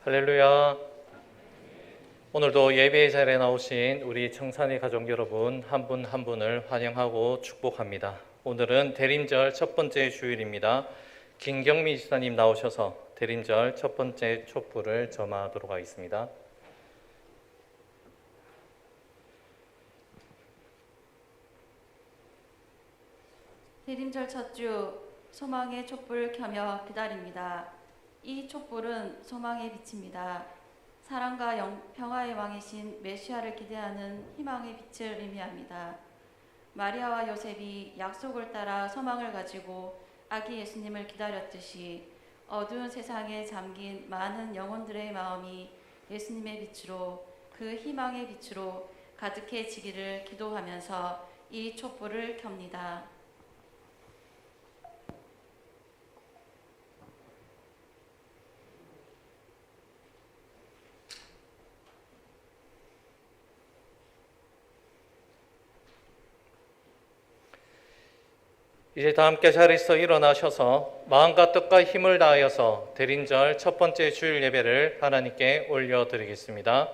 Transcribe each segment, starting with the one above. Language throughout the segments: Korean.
할렐루야. 오늘도 예배의 자리에 나오신 우리 청산의 가족 여러분 한 분 한 분을 환영하고 축복합니다. 오늘은 대림절 첫 번째 주일입니다. 김경미 지사님 나오셔서 대림절 첫 번째 촛불을 점하도록 하겠습니다. 대림절 첫 주 소망의 촛불 켜며 기다립니다. 이 촛불은 소망의 빛입니다. 사랑과 평화의 왕이신 메시아를 기대하는 희망의 빛을 의미합니다. 마리아와 요셉이 약속을 따라 소망을 가지고 아기 예수님을 기다렸듯이 어두운 세상에 잠긴 많은 영혼들의 마음이 예수님의 빛으로, 그 희망의 빛으로 가득해지기를 기도하면서 이 촛불을 켭니다. 이제 다 함께 자리에서 일어나셔서 마음과 뜻과 힘을 다하여서 대림절 첫 번째 주일 예배를 하나님께 올려드리겠습니다.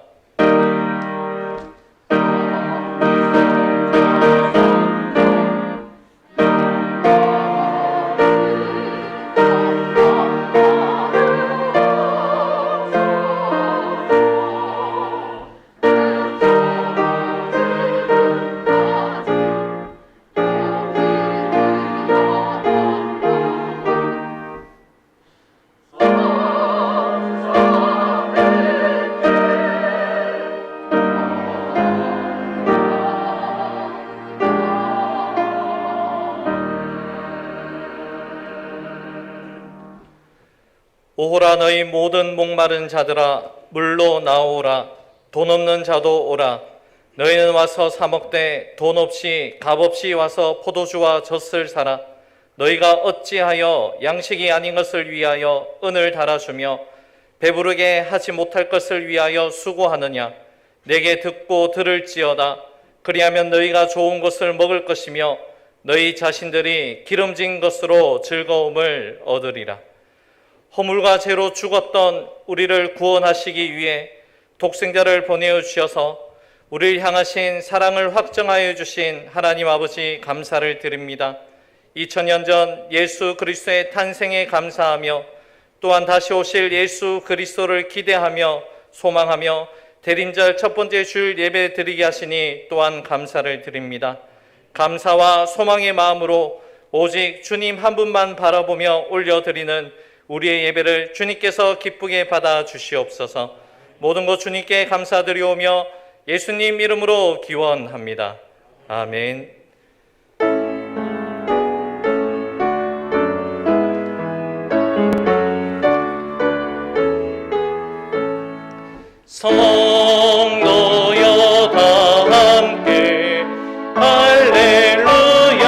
오호라 너희 모든 목마른 자들아 물로 나오라. 돈 없는 자도 오라. 너희는 와서 사 먹되 돈 없이 값 없이 와서 포도주와 젖을 사라. 너희가 어찌하여 양식이 아닌 것을 위하여 은을 달아주며 배부르게 하지 못할 것을 위하여 수고하느냐. 내게 듣고 들을지어다. 그리하면 너희가 좋은 것을 먹을 것이며 너희 자신들이 기름진 것으로 즐거움을 얻으리라. 허물과 죄로 죽었던 우리를 구원하시기 위해 독생자를 보내어 주셔서 우리를 향하신 사랑을 확정하여 주신 하나님 아버지 감사를 드립니다. 2000년 전 예수 그리스도의 탄생에 감사하며 또한 다시 오실 예수 그리스도를 기대하며 소망하며 대림절 첫 번째 주일 예배 드리게 하시니 또한 감사를 드립니다. 감사와 소망의 마음으로 오직 주님 한 분만 바라보며 올려드리는 우리의 예배를 주님께서 기쁘게 받아 주시옵소서. 모든 것 주님께 감사드리오며 예수님 이름으로 기원합니다. 아멘. 성도여 다 함께 할렐루야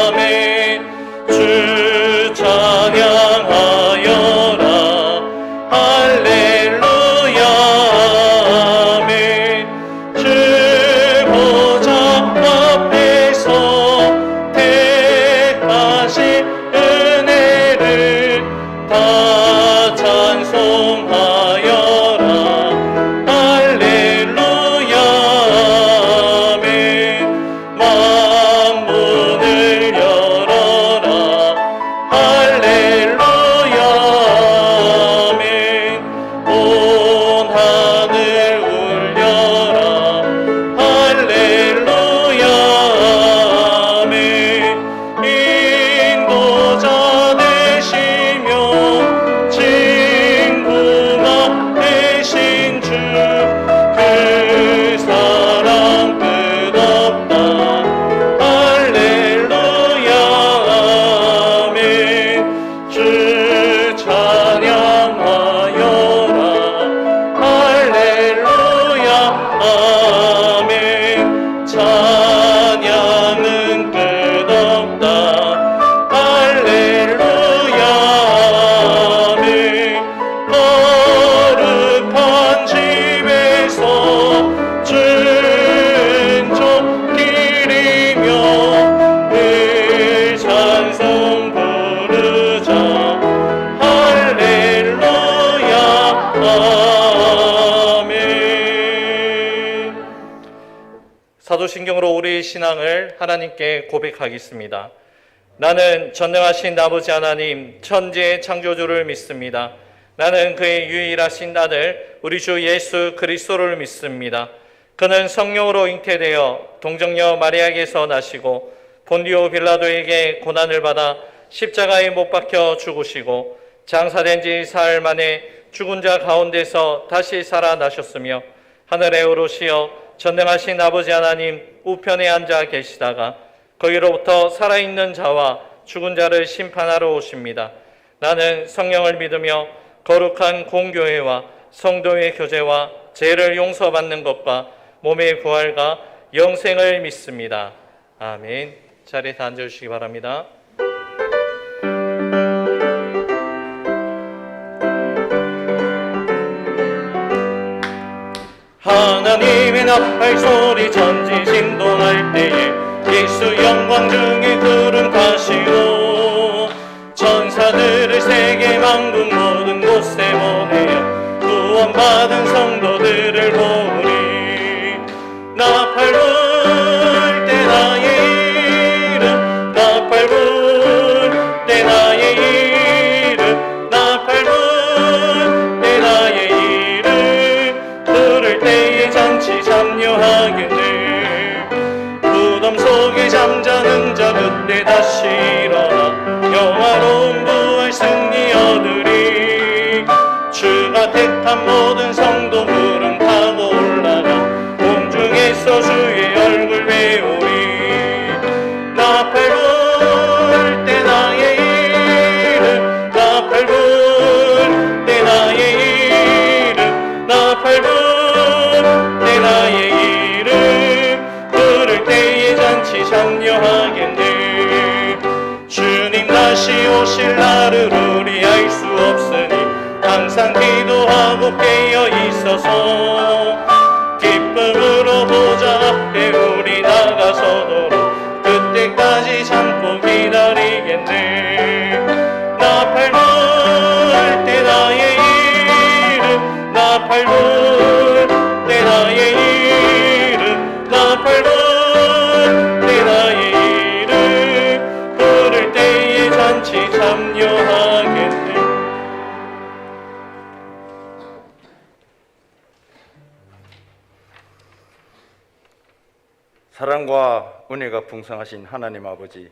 아멘. 주 찬양하여라 할렐루야 아멘. 주 보좌 앞에서 택하신 은혜를 다 찬송하여라 사도신경으로 우리 신앙을 하나님께 고백하겠습니다. 나는 전능하신 아버지 하나님 천지의 창조주를 믿습니다. 나는 그의 유일하신 아들 우리 주 예수 그리스도를 믿습니다. 그는 성령으로 잉태되어 동정녀 마리아에게서 나시고 본디오 빌라도에게 고난을 받아 십자가에 못 박혀 죽으시고 장사된 지 사흘 만에 죽은 자 가운데서 다시 살아나셨으며 하늘에 오르시어 전능하신 아버지 하나님 우편에 앉아 계시다가 거기로부터 살아있는 자와 죽은 자를 심판하러 오십니다. 나는 성령을 믿으며 거룩한 공교회와 성도의 교제와 죄를 용서받는 것과 몸의 부활과 영생을 믿습니다. 아멘. 자리에 앉아주시기 바랍니다. 하나님의 나팔 소리 전지 진동할 때에 예수 영광 중에 구름 타시고 천사들을 세계 만국 모든 곳에 보내어 구원받은 성도들을 보니 나팔 불 때 나의 이름 나팔 불 때 나의 이름 나팔 불 때 나의 이름 부를 때에 잔치 참여하겠네. 무덤 속에 잠자는 자 그때 다시 일어나 영화로운 부활 승리 얻으리. 주가 택한 모든 성도 구름 타고 올라가 공중에서 주의 얼굴 배우리. 나팔 불 때 나의 이름 나팔 불 때 나의 이름 나팔 불 때 나의 이름 부를 때에 잔치 참여하겠네. 주님 다시 오실 날을 우리 알 수 없으니 항상 기도하고 깨어 있어서 기쁨으로 보좌 앞에 우리 나가서도록 그때까지 참고 기다리겠네. 나팔 불 때 나의 이름 나팔 불 때 나의 이름 나팔 불 때 나의 이름 부를 때에 잔치 참여하겠네. 사랑과 은혜가 풍성하신 하나님 아버지,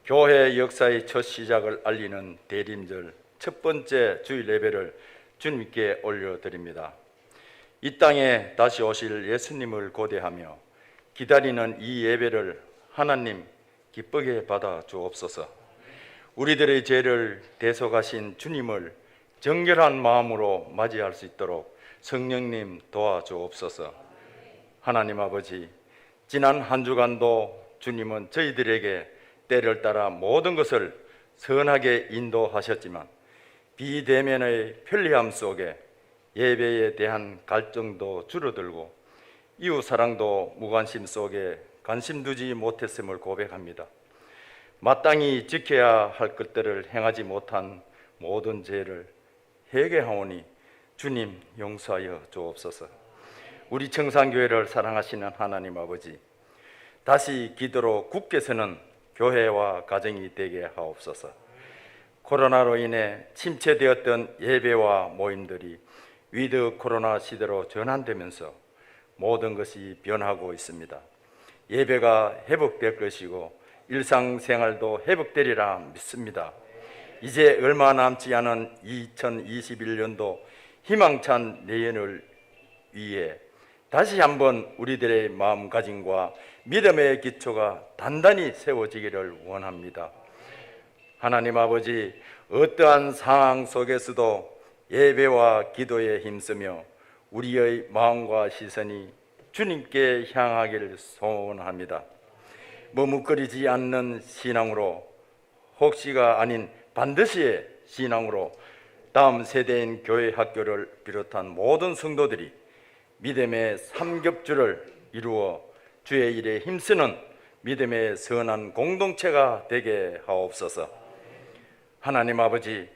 교회 역사의 첫 시작을 알리는 대림절 첫 번째 주일 예배를 주님께 올려드립니다. 이 땅에 다시 오실 예수님을 고대하며 기다리는 이 예배를 하나님 기쁘게 받아 주옵소서. 우리들의 죄를 대속하신 주님을 정결한 마음으로 맞이할 수 있도록 성령님 도와주옵소서. 하나님 아버지, 지난 한 주간도 주님은 저희들에게 때를 따라 모든 것을 선하게 인도하셨지만 비대면의 편리함 속에 예배에 대한 갈증도 줄어들고 이웃 사랑도 무관심 속에 관심 두지 못했음을 고백합니다. 마땅히 지켜야 할 것들을 행하지 못한 모든 죄를 회개하오니 주님 용서하여 주옵소서. 우리 청산교회를 사랑하시는 하나님 아버지, 다시 기도로 굳게 서는 교회와 가정이 되게 하옵소서. 코로나로 인해 침체되었던 예배와 모임들이 위드 코로나 시대로 전환되면서 모든 것이 변하고 있습니다. 예배가 회복될 것이고 일상생활도 회복되리라 믿습니다. 이제 얼마 남지 않은 2021년도 희망찬 내년을 위해 다시 한번 우리들의 마음가짐과 믿음의 기초가 단단히 세워지기를 원합니다. 하나님 아버지, 어떠한 상황 속에서도 예배와 기도에 힘쓰며 우리의 마음과 시선이 주님께 향하기를 소원합니다. 머뭇거리지 않는 신앙으로, 혹시가 아닌 반드시의 신앙으로 다음 세대인 교회 학교를 비롯한 모든 성도들이 믿음의 삼겹줄을 이루어 주의 일에 힘쓰는 믿음의 선한 공동체가 되게 하옵소서. 하나님 아버지,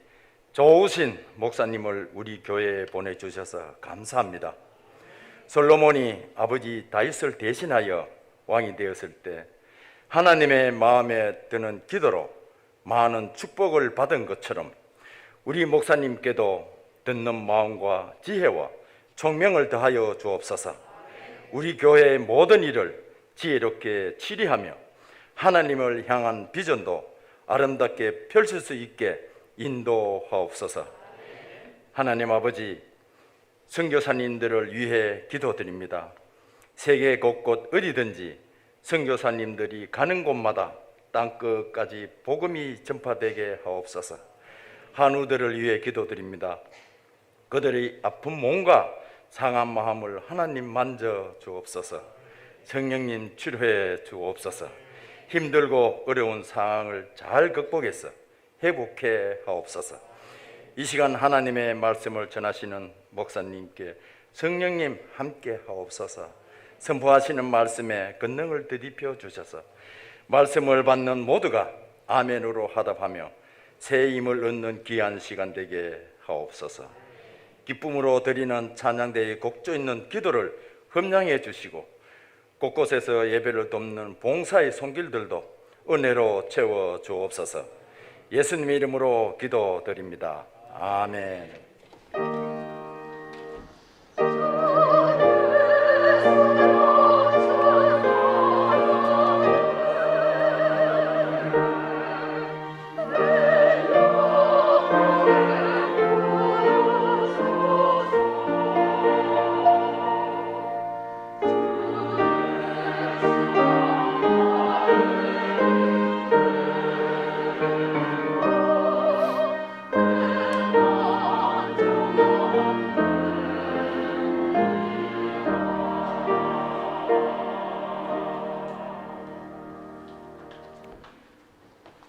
좋으신 목사님을 우리 교회에 보내주셔서 감사합니다. 솔로몬이 아버지 다윗을 대신하여 왕이 되었을 때 하나님의 마음에 드는 기도로 많은 축복을 받은 것처럼 우리 목사님께도 듣는 마음과 지혜와 총명을 더하여 주옵소서. 우리 교회의 모든 일을 지혜롭게 치리하며 하나님을 향한 비전도 아름답게 펼칠 수 있게 인도하옵소서. 하나님 아버지, 선교사님들을 위해 기도드립니다. 세계 곳곳 어디든지 선교사님들이 가는 곳마다 땅끝까지 복음이 전파되게 하옵소서. 한우들을 위해 기도드립니다. 그들의 아픈 몸과 상한 마음을 하나님 만져 주옵소서. 성령님 치료해 주옵소서. 힘들고 어려운 상황을 잘 극복해서 회복해 하옵소서. 이 시간 하나님의 말씀을 전하시는 목사님께 성령님 함께 하옵소서. 선포하시는 말씀에 권능을 더입혀 주셔서 말씀을 받는 모두가 아멘으로 화답하며 새 힘을 얻는 귀한 시간 되게 하옵소서. 기쁨으로 드리는 찬양대의 곡조 있는 기도를 흠량해 주시고 곳곳에서 예배를 돕는 봉사의 손길들도 은혜로 채워 주옵소서. 예수님의 이름으로 기도드립니다. 아멘.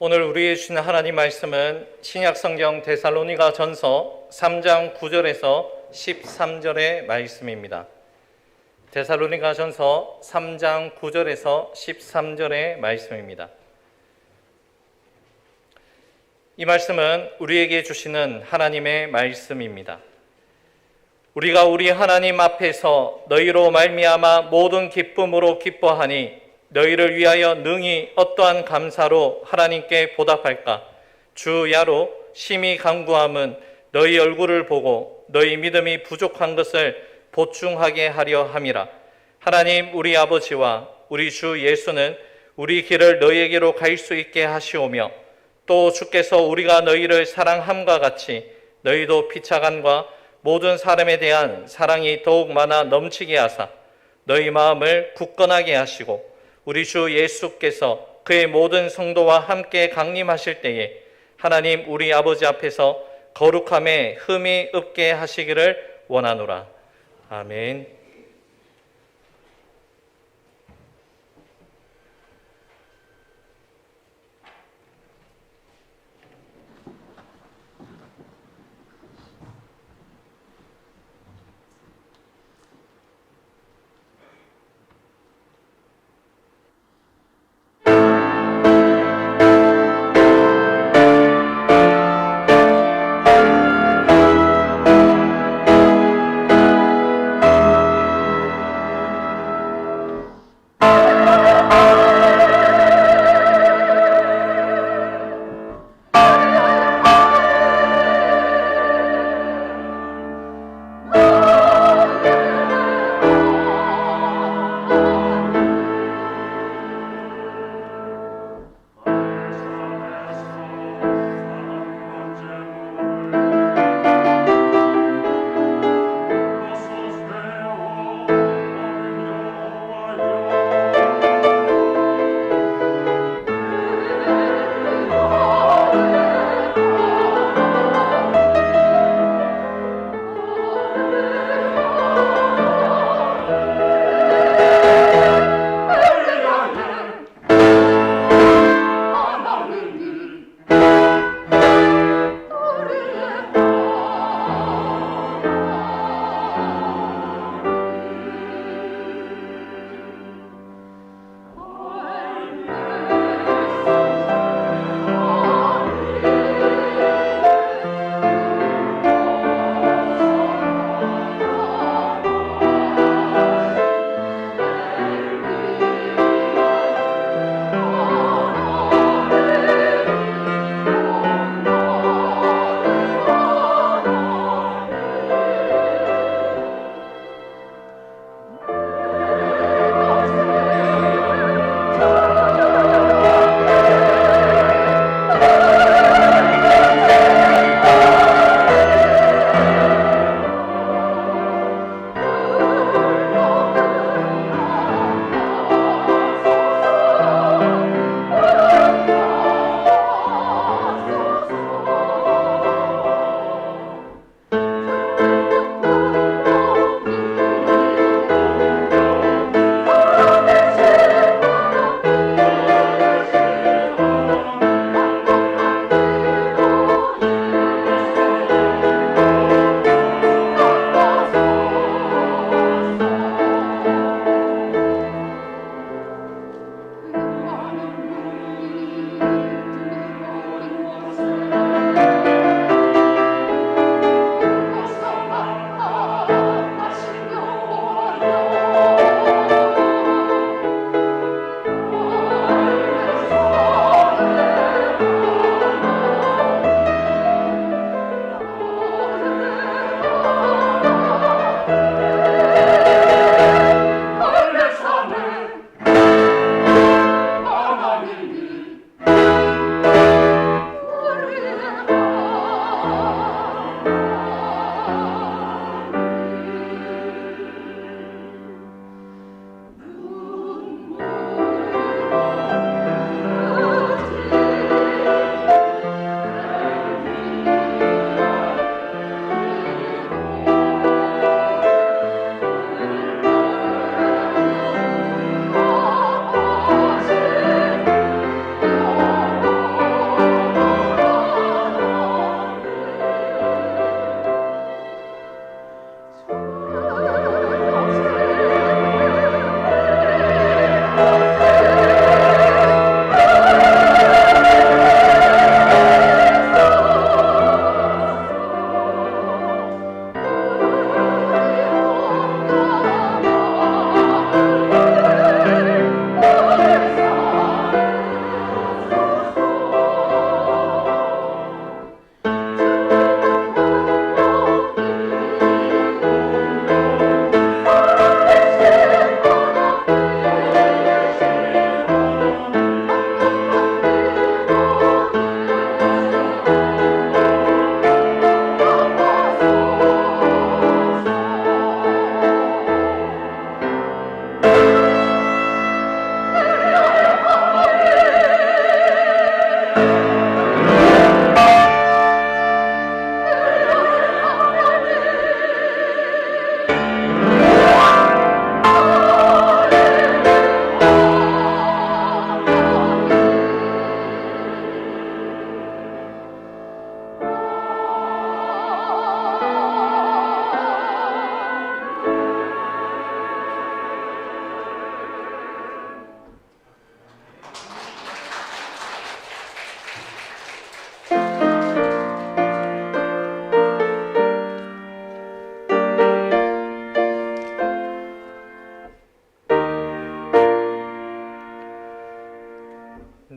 오늘 우리에게 주신 하나님 말씀은 신약성경 데살로니가 전서 3장 9절에서 13절의 말씀입니다. 데살로니가 전서 3장 9절에서 13절의 말씀입니다. 이 말씀은 우리에게 주시는 하나님의 말씀입니다. 우리가 우리 하나님 앞에서 너희로 말미암아 모든 기쁨으로 기뻐하니 너희를 위하여 능히 어떠한 감사로 하나님께 보답할까? 주 야로 심히 간구함은 너희 얼굴을 보고 너희 믿음이 부족한 것을 보충하게 하려 함이라. 하나님 우리 아버지와 우리 주 예수는 우리 길을 너희에게로 갈 수 있게 하시오며 또 주께서 우리가 너희를 사랑함과 같이 너희도 피차간과 모든 사람에 대한 사랑이 더욱 많아 넘치게 하사 너희 마음을 굳건하게 하시고 우리 주 예수께서 그의 모든 성도와 함께 강림하실 때에 하나님 우리 아버지 앞에서 거룩함에 흠이 없게 하시기를 원하노라. 아멘.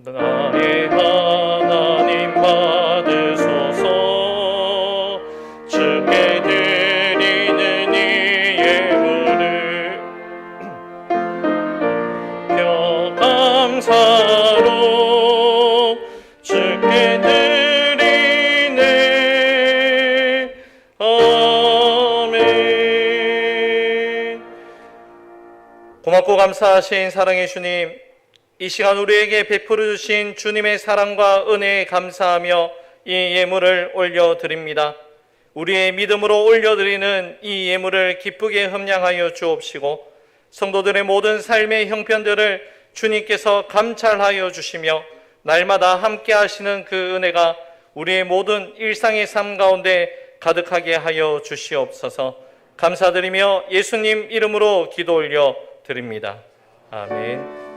나의 하나님 받으소서. 주께 드리는 이 예물을 감사로 주께 드리네. 아멘. 고맙고 감사하신 사랑의 주님, 이 시간 우리에게 베풀어 주신 주님의 사랑과 은혜에 감사하며 이 예물을 올려드립니다. 우리의 믿음으로 올려드리는 이 예물을 기쁘게 흠량하여 주옵시고, 성도들의 모든 삶의 형편들을 주님께서 감찰하여 주시며 날마다 함께 하시는 그 은혜가 우리의 모든 일상의 삶 가운데 가득하게 하여 주시옵소서. 감사드리며 예수님 이름으로 기도 올려 드립니다. 아멘.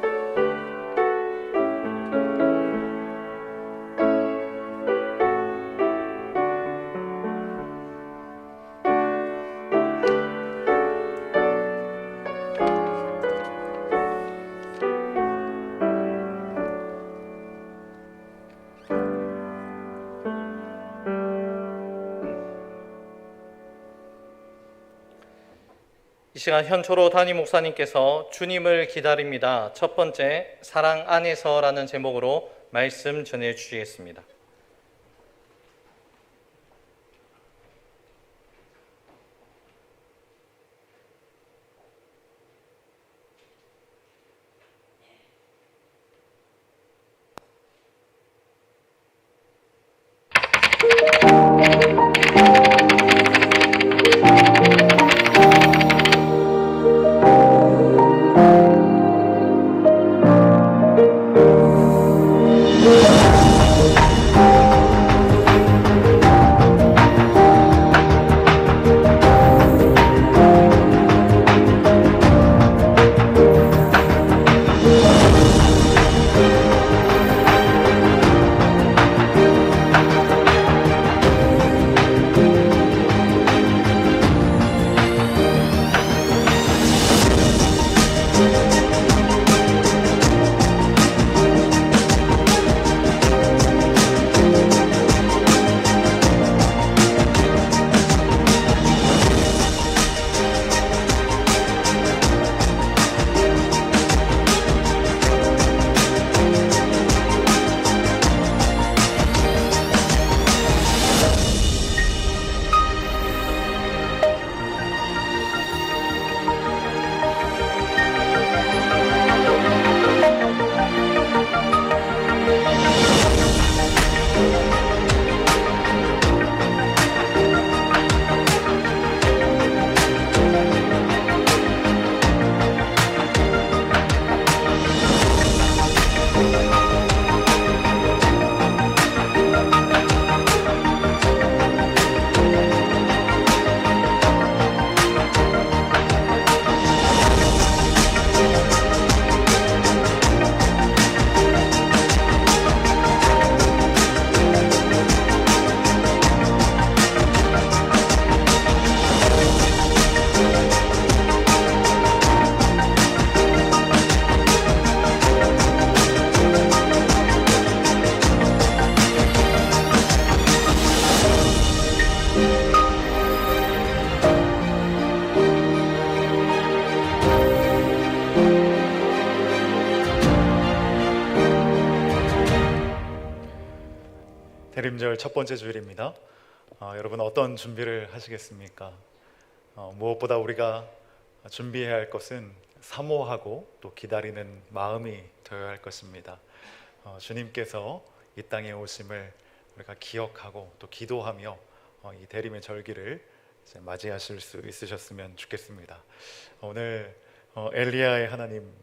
이 시간 현초로 담임 목사님께서 주님을 기다립니다. 첫 번째, 사랑 안에서라는 제목으로 말씀 전해 주시겠습니다. 대림절 첫 번째 주일입니다. 여러분 어떤 준비를 하시겠습니까? 무엇보다 우리가 준비해야 할 것은 사모하고 또 기다리는 마음이 되어야 할 것입니다. 주님께서 이 땅에 오심을 우리가 기억하고 또 기도하며 이 대림의 절기를 이제 맞이하실 수 있으셨으면 좋겠습니다. 오늘 엘리야의 하나님,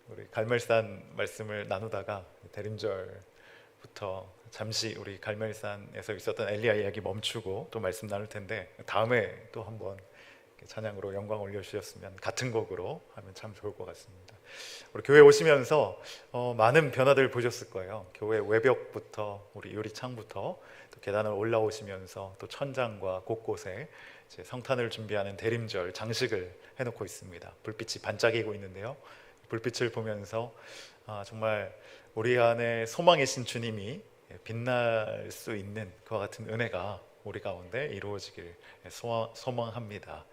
우리 갈멜산 말씀을 나누다가 대림절부터 잠시 우리 갈멜산에서 있었던 엘리야 이야기 멈추고 또 말씀 나눌 텐데, 다음에 또 한번 찬양으로 영광 올려주셨으면, 같은 곡으로 하면 참 좋을 것 같습니다. 우리 교회 오시면서 많은 변화들 보셨을 거예요. 교회 외벽부터 우리 유리창부터 또 계단을 올라오시면서 또 천장과 곳곳에 이제 성탄을 준비하는 대림절 장식을 해놓고 있습니다. 불빛이 반짝이고 있는데요. 불빛을 보면서 정말 우리 안에 소망이신 주님이 빛날 수 있는 그와 같은 은혜가 우리 가운데 이루어지길 소망합니다.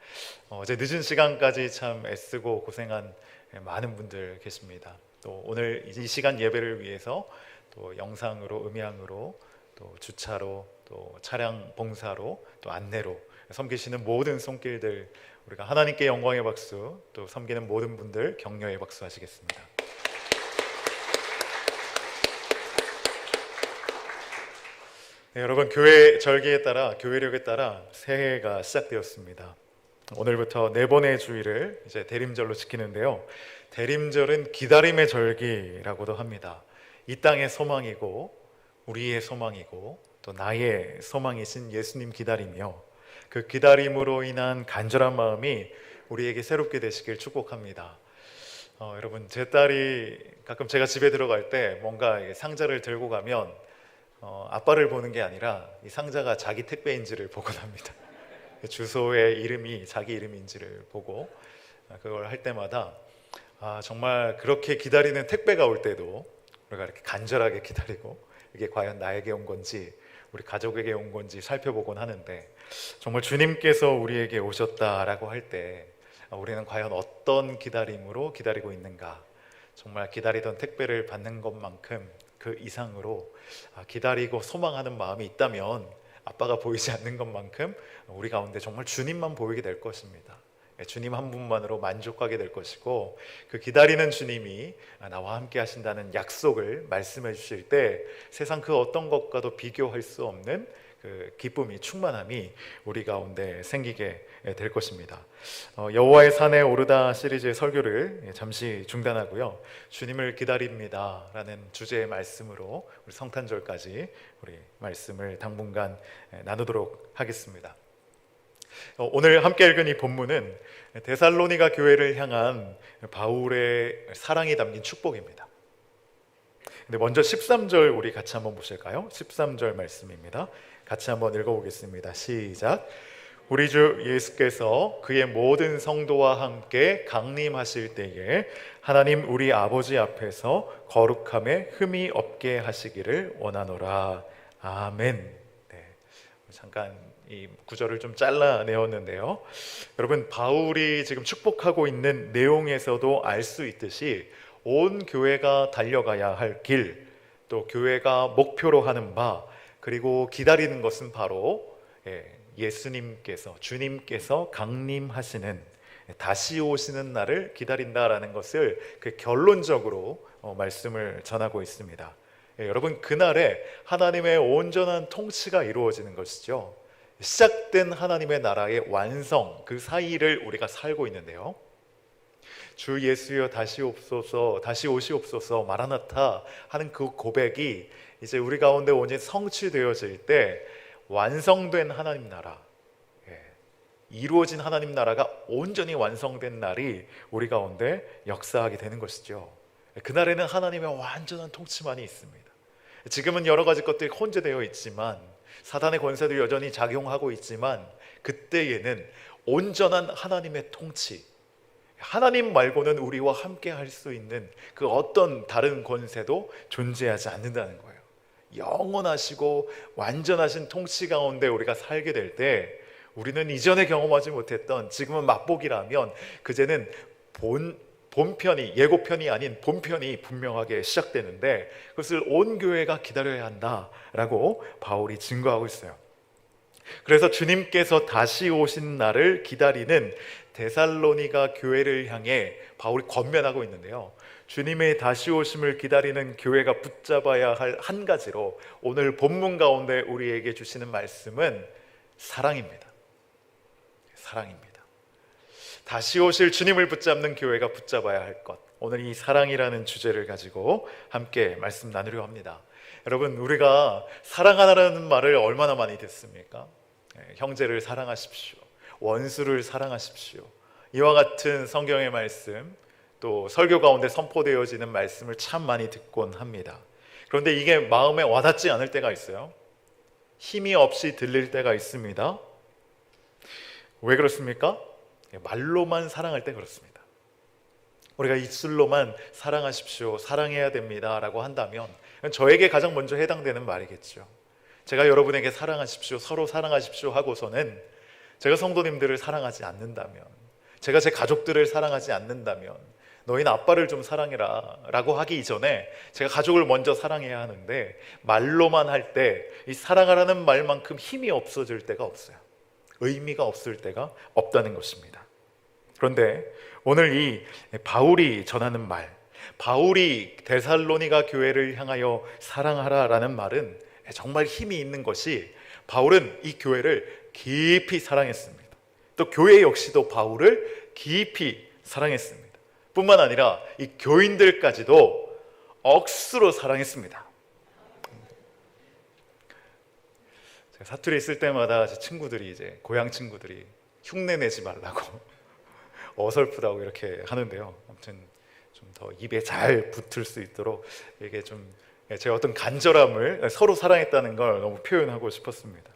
어제 늦은 시간까지 참 애쓰고 고생한 많은 분들 계십니다. 또 오늘 이 시간 예배를 위해서 또 영상으로, 음향으로, 또 주차로, 또 차량 봉사로, 또 안내로 섬기시는 모든 손길들, 우리가 하나님께 영광의 박수, 또 섬기는 모든 분들 격려의 박수 하시겠습니다. 네, 여러분, 교회 절기에 따라, 교회력에 따라 새해가 시작되었습니다. 오늘부터 네 번의 주일을 이제 대림절로 지키는데요. 대림절은 기다림의 절기라고도 합니다. 이 땅의 소망이고 우리의 소망이고 또 나의 소망이신 예수님 기다리며 그 기다림으로 인한 간절한 마음이 우리에게 새롭게 되시길 축복합니다. 여러분, 제 딸이 가끔 제가 집에 들어갈 때 뭔가 상자를 들고 가면 아빠를 보는 게 아니라 이 상자가 자기 택배인지를 보곤 합니다. 주소의 이름이 자기 이름인지를 보고 그걸 할 때마다 정말 그렇게 기다리는 택배가 올 때도 우리가 이렇게 간절하게 기다리고 이게 과연 나에게 온 건지 우리 가족에게 온 건지 살펴보곤 하는데, 정말 주님께서 우리에게 오셨다라고 할 때 우리는 과연 어떤 기다림으로 기다리고 있는가? 정말 기다리던 택배를 받는 것만큼 그 이상으로 기다리고 소망하는 마음이 있다면 아빠가 보이지 않는 것만큼 우리 가운데 정말 주님만 보이게 될 것입니다. 주님 한 분만으로 만족하게 될 것이고, 그 기다리는 주님이 나와 함께 하신다는 약속을 말씀해 주실 때 세상 그 어떤 것과도 비교할 수 없는 그 기쁨이, 충만함이 우리 가운데 생기게 될 것입니다. 여호와의 산에 오르다 시리즈의 설교를 잠시 중단하고요, 주님을 기다립니다 라는 주제의 말씀으로 우리 성탄절까지 우리 말씀을 당분간 나누도록 하겠습니다. 오늘 함께 읽은 이 본문은 데살로니가 교회를 향한 바울의 사랑이 담긴 축복입니다. 근데 먼저 13절 우리 같이 한번 보실까요? 13절 말씀입니다. 같이 한번 읽어보겠습니다. 시작. 우리 주 예수께서 그의 모든 성도와 함께 강림하실 때에 하나님 우리 아버지 앞에서 거룩함에 흠이 없게 하시기를 원하노라. 아멘. 네, 잠깐 이 구절을 좀 잘라내었는데요. 여러분, 바울이 지금 축복하고 있는 내용에서도 알 수 있듯이 온 교회가 달려가야 할 길, 또 교회가 목표로 하는 바, 그리고 기다리는 것은 바로 예수님께서, 주님께서 강림하시는, 다시 오시는 날을 기다린다라는 것을 그 결론적으로 말씀을 전하고 있습니다. 여러분, 그날에 하나님의 온전한 통치가 이루어지는 것이죠. 시작된 하나님의 나라의 완성, 그 사이를 우리가 살고 있는데요, 주 예수여 다시 옵소서, 다시 오시옵소서, 마라나타 하는 그 고백이 이제 우리 가운데 온전히 성취되어질 때 완성된 하나님 나라, 이루어진 하나님 나라가 온전히 완성된 날이 우리 가운데 역사하게 되는 것이죠. 그날에는 하나님의 완전한 통치만이 있습니다. 지금은 여러 가지 것들이 혼재되어 있지만, 사단의 권세도 여전히 작용하고 있지만, 그때에는 온전한 하나님의 통치, 하나님 말고는 우리와 함께 할 수 있는 그 어떤 다른 권세도 존재하지 않는다는 거예요. 영원하시고 완전하신 통치 가운데 우리가 살게 될 때 우리는 이전에 경험하지 못했던, 지금은 맛보기라면 그제는 본편이, 예고편이 아닌 본편이 분명하게 시작되는데, 그것을 온 교회가 기다려야 한다라고 바울이 증거하고 있어요. 그래서 주님께서 다시 오신 날을 기다리는 데살로니가 교회를 향해 바울이 권면하고 있는데요, 주님의 다시 오심을 기다리는 교회가 붙잡아야 할 한 가지로 오늘 본문 가운데 우리에게 주시는 말씀은 사랑입니다. 사랑입니다. 다시 오실 주님을 붙잡는 교회가 붙잡아야 할 것, 오늘 이 사랑이라는 주제를 가지고 함께 말씀 나누려 합니다. 여러분, 우리가 사랑하라는 말을 얼마나 많이 듣습니까? 형제를 사랑하십시오, 원수를 사랑하십시오, 이와 같은 성경의 말씀, 또 설교 가운데 선포되어지는 말씀을 참 많이 듣곤 합니다. 그런데 이게 마음에 와닿지 않을 때가 있어요. 힘이 없이 들릴 때가 있습니다. 왜 그렇습니까? 말로만 사랑할 때 그렇습니다. 우리가 입술로만 사랑하십시오, 사랑해야 됩니다 라고 한다면 저에게 가장 먼저 해당되는 말이겠죠. 제가 여러분에게 사랑하십시오, 서로 사랑하십시오 하고서는 제가 성도님들을 사랑하지 않는다면, 제가 제 가족들을 사랑하지 않는다면, 너희는 아빠를 좀 사랑해라 라고 하기 이전에 제가 가족을 먼저 사랑해야 하는데, 말로만 할 때 이 사랑하라는 말만큼 힘이 없어질 때가 없어요. 의미가 없을 때가 없다는 것입니다. 그런데 오늘 이 바울이 전하는 말, 바울이 데살로니가 교회를 향하여 사랑하라라는 말은 정말 힘이 있는 것이, 바울은 이 교회를 깊이 사랑했습니다. 또 교회 역시도 바울을 깊이 사랑했습니다. 뿐만 아니라 이 교인들까지도 억수로 사랑했습니다. 제가 사투리 있을 때마다 제 친구들이, 이제 고향 친구들이 흉내 내지 말라고 어설프다고 이렇게 하는데요. 아무튼 좀 더 입에 잘 붙을 수 있도록 이게 좀 제가 어떤 간절함을, 서로 사랑했다는 걸 너무 표현하고 싶었습니다.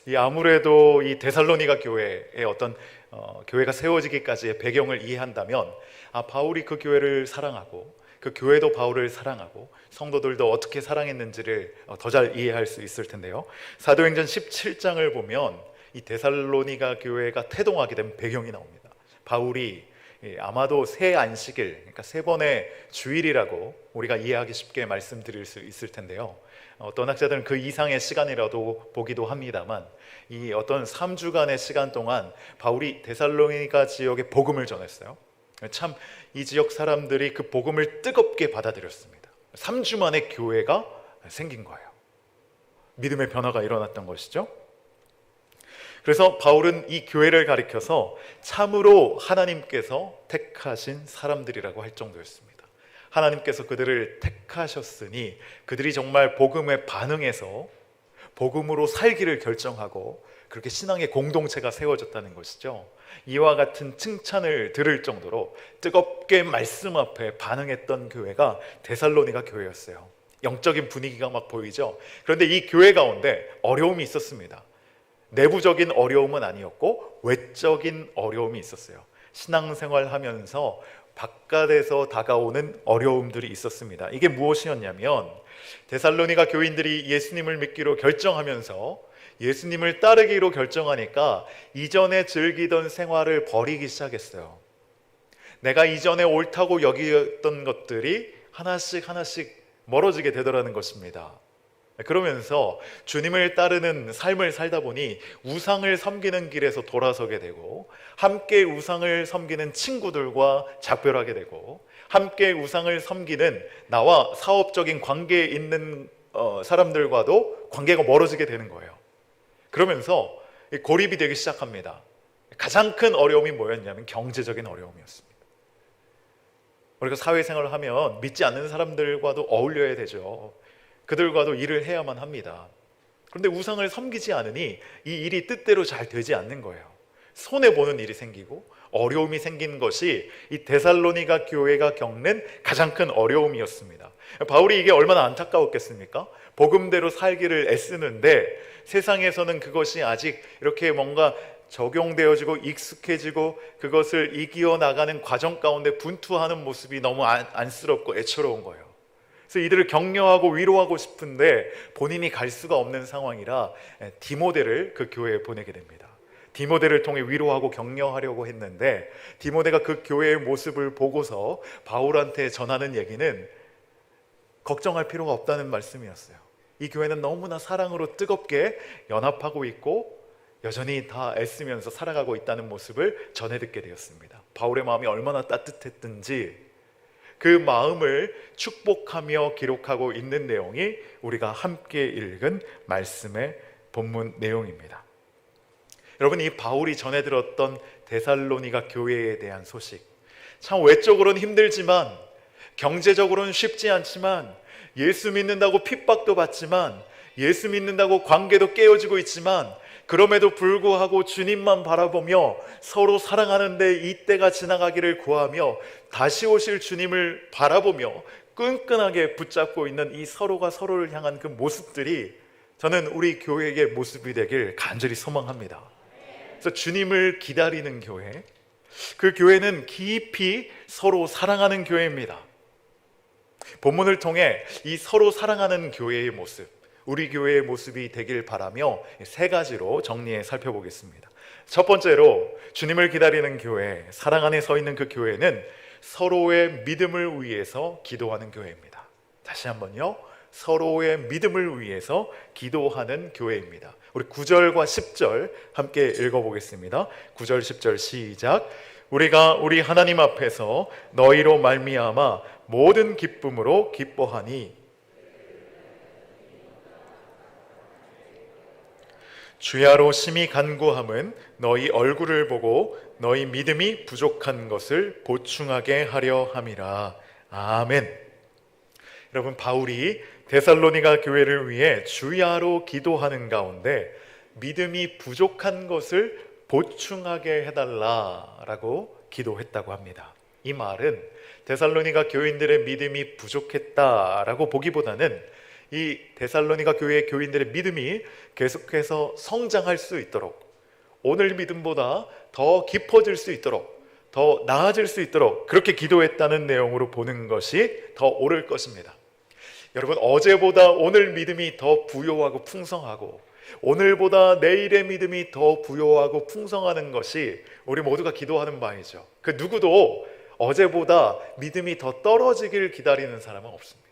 이 아무래도 이 데살로니가 교회의 어떤 교회가 세워지기까지의 배경을 이해한다면, 바울이 그 교회를 사랑하고 그 교회도 바울을 사랑하고 성도들도 어떻게 사랑했는지를 더 잘 이해할 수 있을 텐데요. 사도행전 17장을 보면 이 데살로니가 교회가 태동하게 된 배경이 나옵니다. 바울이 아마도 새 안식일, 그러니까 세 번의 주일이라고 우리가 이해하기 쉽게 말씀드릴 수 있을 텐데요. 어떤 학자들은 그 이상의 시간이라도 보기도 합니다만, 이 어떤 3주간의 시간 동안 바울이 데살로니가 지역에 복음을 전했어요. 참 이 지역 사람들이 그 복음을 뜨겁게 받아들였습니다. 3주 만에 교회가 생긴 거예요. 믿음의 변화가 일어났던 것이죠. 그래서 바울은 이 교회를 가리켜서 참으로 하나님께서 택하신 사람들이라고 할 정도였습니다. 하나님께서 그들을 택하셨으니 그들이 정말 복음에 반응해서 복음으로 살기를 결정하고 그렇게 신앙의 공동체가 세워졌다는 것이죠. 이와 같은 칭찬을 들을 정도로 뜨겁게 말씀 앞에 반응했던 교회가 데살로니가 교회였어요. 영적인 분위기가 막 보이죠. 그런데 이 교회 가운데 어려움이 있었습니다. 내부적인 어려움은 아니었고 외적인 어려움이 있었어요. 신앙생활 하면서 바깥에서 다가오는 어려움들이 있었습니다. 이게 무엇이었냐면, 데살로니가 교인들이 예수님을 믿기로 결정하면서 예수님을 따르기로 결정하니까 이전에 즐기던 생활을 버리기 시작했어요. 내가 이전에 옳다고 여기던 것들이 하나씩 멀어지게 되더라는 것입니다. 그러면서 주님을 따르는 삶을 살다 보니 우상을 섬기는 길에서 돌아서게 되고, 함께 우상을 섬기는 친구들과 작별하게 되고, 함께 우상을 섬기는 나와 사업적인 관계에 있는 사람들과도 관계가 멀어지게 되는 거예요. 그러면서 고립이 되기 시작합니다. 가장 큰 어려움이 뭐였냐면 경제적인 어려움이었습니다. 우리가 사회생활을 하면 믿지 않는 사람들과도 어울려야 되죠. 그들과도 일을 해야만 합니다. 그런데 우상을 섬기지 않으니 이 일이 뜻대로 잘 되지 않는 거예요. 손해보는 일이 생기고 어려움이 생긴 것이 이 데살로니가 교회가 겪는 가장 큰 어려움이었습니다. 바울이 이게 얼마나 안타까웠겠습니까? 복음대로 살기를 애쓰는데 세상에서는 그것이 아직 이렇게 뭔가 적용되어지고 익숙해지고 그것을 이겨 나가는 과정 가운데 분투하는 모습이 너무 안쓰럽고 애처로운 거예요. 그래서 이들을 격려하고 위로하고 싶은데 본인이 갈 수가 없는 상황이라 디모데를 그 교회에 보내게 됩니다. 디모데를 통해 위로하고 격려하려고 했는데, 디모데가 그 교회의 모습을 보고서 바울한테 전하는 얘기는 걱정할 필요가 없다는 말씀이었어요. 이 교회는 너무나 사랑으로 뜨겁게 연합하고 있고 여전히 다 애쓰면서 살아가고 있다는 모습을 전해 듣게 되었습니다. 바울의 마음이 얼마나 따뜻했든지 그 마음을 축복하며 기록하고 있는 내용이 우리가 함께 읽은 말씀의 본문 내용입니다. 여러분, 이 바울이 전해 들었던 데살로니가 교회에 대한 소식, 참 외적으로는 힘들지만 경제적으로는 쉽지 않지만, 예수 믿는다고 핍박도 받지만, 예수 믿는다고 관계도 깨어지고 있지만, 그럼에도 불구하고 주님만 바라보며 서로 사랑하는데 이때가 지나가기를 구하며 다시 오실 주님을 바라보며 끈끈하게 붙잡고 있는 이 서로가 서로를 향한 그 모습들이 저는 우리 교회의 모습이 되길 간절히 소망합니다. 그래서 주님을 기다리는 교회, 그 교회는 깊이 서로 사랑하는 교회입니다. 본문을 통해 이 서로 사랑하는 교회의 모습, 우리 교회의 모습이 되길 바라며 세 가지로 정리해 살펴보겠습니다. 첫 번째로 주님을 기다리는 교회, 사랑 안에 서 있는 그 교회는 서로의 믿음을 위해서 기도하는 교회입니다. 다시 한번요. 서로의 믿음을 위해서 기도하는 교회입니다. 우리 9절과 10절 함께 읽어보겠습니다. 9절 10절 시작. 우리가 우리 하나님 앞에서 너희로 말미암아 모든 기쁨으로 기뻐하니 주야로 심히 간구함은 너희 얼굴을 보고 너희 믿음이 부족한 것을 보충하게 하려 함이라. 아멘. 여러분, 바울이 데살로니가 교회를 위해 주야로 기도하는 가운데 믿음이 부족한 것을 보충하게 해달라라고 기도했다고 합니다. 이 말은 데살로니가 교인들의 믿음이 부족했다라고 보기보다는 이 데살로니가 교회의 교인들의 믿음이 계속해서 성장할 수 있도록, 오늘 믿음보다 더 깊어질 수 있도록, 더 나아질 수 있도록 그렇게 기도했다는 내용으로 보는 것이 더 옳을 것입니다. 여러분, 어제보다 오늘 믿음이 더 부요하고 풍성하고 오늘보다 내일의 믿음이 더 부요하고 풍성하는 것이 우리 모두가 기도하는 바이죠. 그 누구도 어제보다 믿음이 더 떨어지길 기다리는 사람은 없습니다.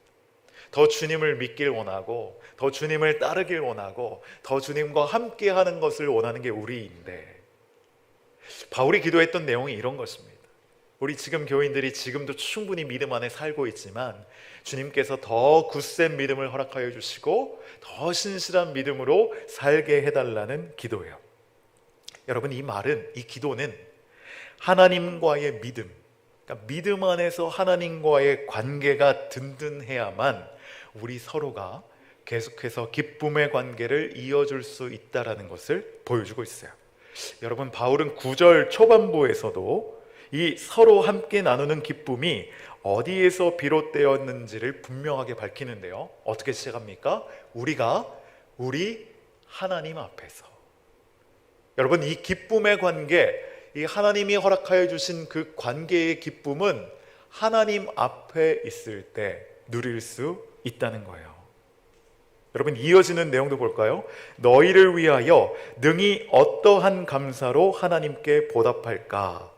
더 주님을 믿길 원하고, 더 주님을 따르길 원하고, 더 주님과 함께 하는 것을 원하는 게 우리인데, 바울이 기도했던 내용이 이런 것입니다. 우리 지금 교인들이 지금도 충분히 믿음 안에 살고 있지만 주님께서 더 굳센 믿음을 허락하여 주시고 더 신실한 믿음으로 살게 해달라는 기도예요. 여러분, 이 말은, 이 기도는 하나님과의 믿음, 그러니까 믿음 안에서 하나님과의 관계가 든든해야만 우리 서로가 계속해서 기쁨의 관계를 이어줄 수 있다는 것을 보여주고 있어요. 여러분, 바울은 9절 초반부에서도 이 서로 함께 나누는 기쁨이 어디에서 비롯되었는지를 분명하게 밝히는데요. 어떻게 시작합니까? 우리 하나님 앞에서. 여러분, 이 기쁨의 관계, 이 하나님이 허락하여 주신 그 관계의 기쁨은 하나님 앞에 있을 때 누릴 수 있다는 거예요. 여러분, 이어지는 내용도 볼까요? 너희를 위하여 능히 어떠한 감사로 하나님께 보답할까?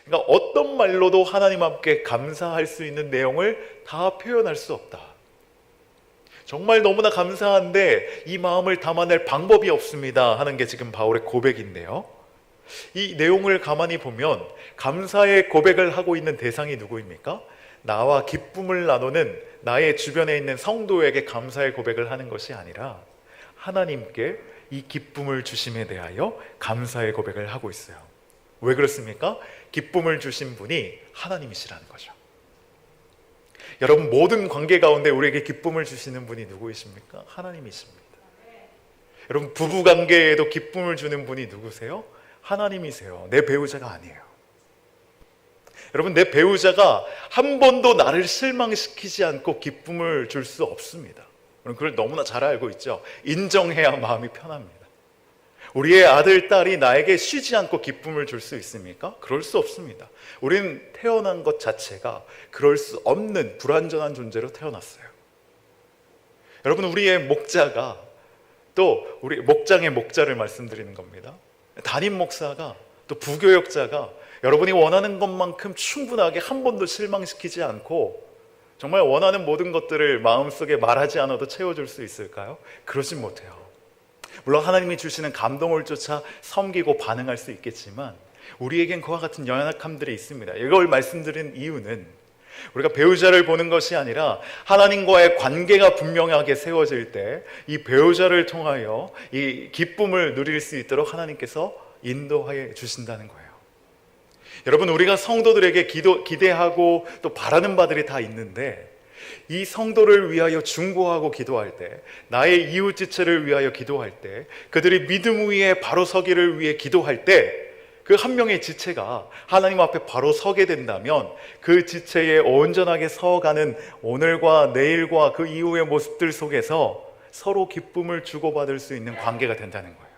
그러니까 어떤 말로도 하나님 앞에 감사할 수 있는 내용을 다 표현할 수 없다. 정말 너무나 감사한데 이 마음을 담아낼 방법이 없습니다 하는 게 지금 바울의 고백인데요. 이 내용을 가만히 보면 감사의 고백을 하고 있는 대상이 누구입니까? 나와 기쁨을 나누는 나의 주변에 있는 성도에게 감사의 고백을 하는 것이 아니라 하나님께 이 기쁨을 주심에 대하여 감사의 고백을 하고 있어요. 왜 그렇습니까? 기쁨을 주신 분이 하나님이시라는 거죠. 여러분, 모든 관계 가운데 우리에게 기쁨을 주시는 분이 누구이십니까? 하나님이십니다. 여러분, 부부 관계에도 기쁨을 주는 분이 누구세요? 하나님이세요. 내 배우자가 아니에요. 여러분, 내 배우자가 한 번도 나를 실망시키지 않고 기쁨을 줄 수 없습니다. 그걸 너무나 잘 알고 있죠. 인정해야 마음이 편합니다. 우리의 아들, 딸이 나에게 쉬지 않고 기쁨을 줄 수 있습니까? 그럴 수 없습니다. 우리는 태어난 것 자체가 그럴 수 없는 불완전한 존재로 태어났어요. 여러분, 우리의 목자가, 또 우리 목장의 목자를 말씀드리는 겁니다. 담임 목사가, 또 부교역자가 여러분이 원하는 것만큼 충분하게 한 번도 실망시키지 않고 정말 원하는 모든 것들을 마음속에 말하지 않아도 채워줄 수 있을까요? 그러진 못해요. 물론 하나님이 주시는 감동을 쫓아 섬기고 반응할 수 있겠지만 우리에겐 그와 같은 연약함들이 있습니다. 이걸 말씀드린 이유는 우리가 배우자를 보는 것이 아니라 하나님과의 관계가 분명하게 세워질 때 이 배우자를 통하여 이 기쁨을 누릴 수 있도록 하나님께서 인도하여 주신다는 거예요. 여러분, 우리가 성도들에게 기대하고 또 바라는 바들이 다 있는데 이 성도를 위하여 중보하고 기도할 때, 나의 이웃 지체를 위하여 기도할 때, 그들이 믿음 위에 바로 서기를 위해 기도할 때 그 한 명의 지체가 하나님 앞에 바로 서게 된다면 그 지체에 온전하게 서가는 오늘과 내일과 그 이후의 모습들 속에서 서로 기쁨을 주고받을 수 있는 관계가 된다는 거예요.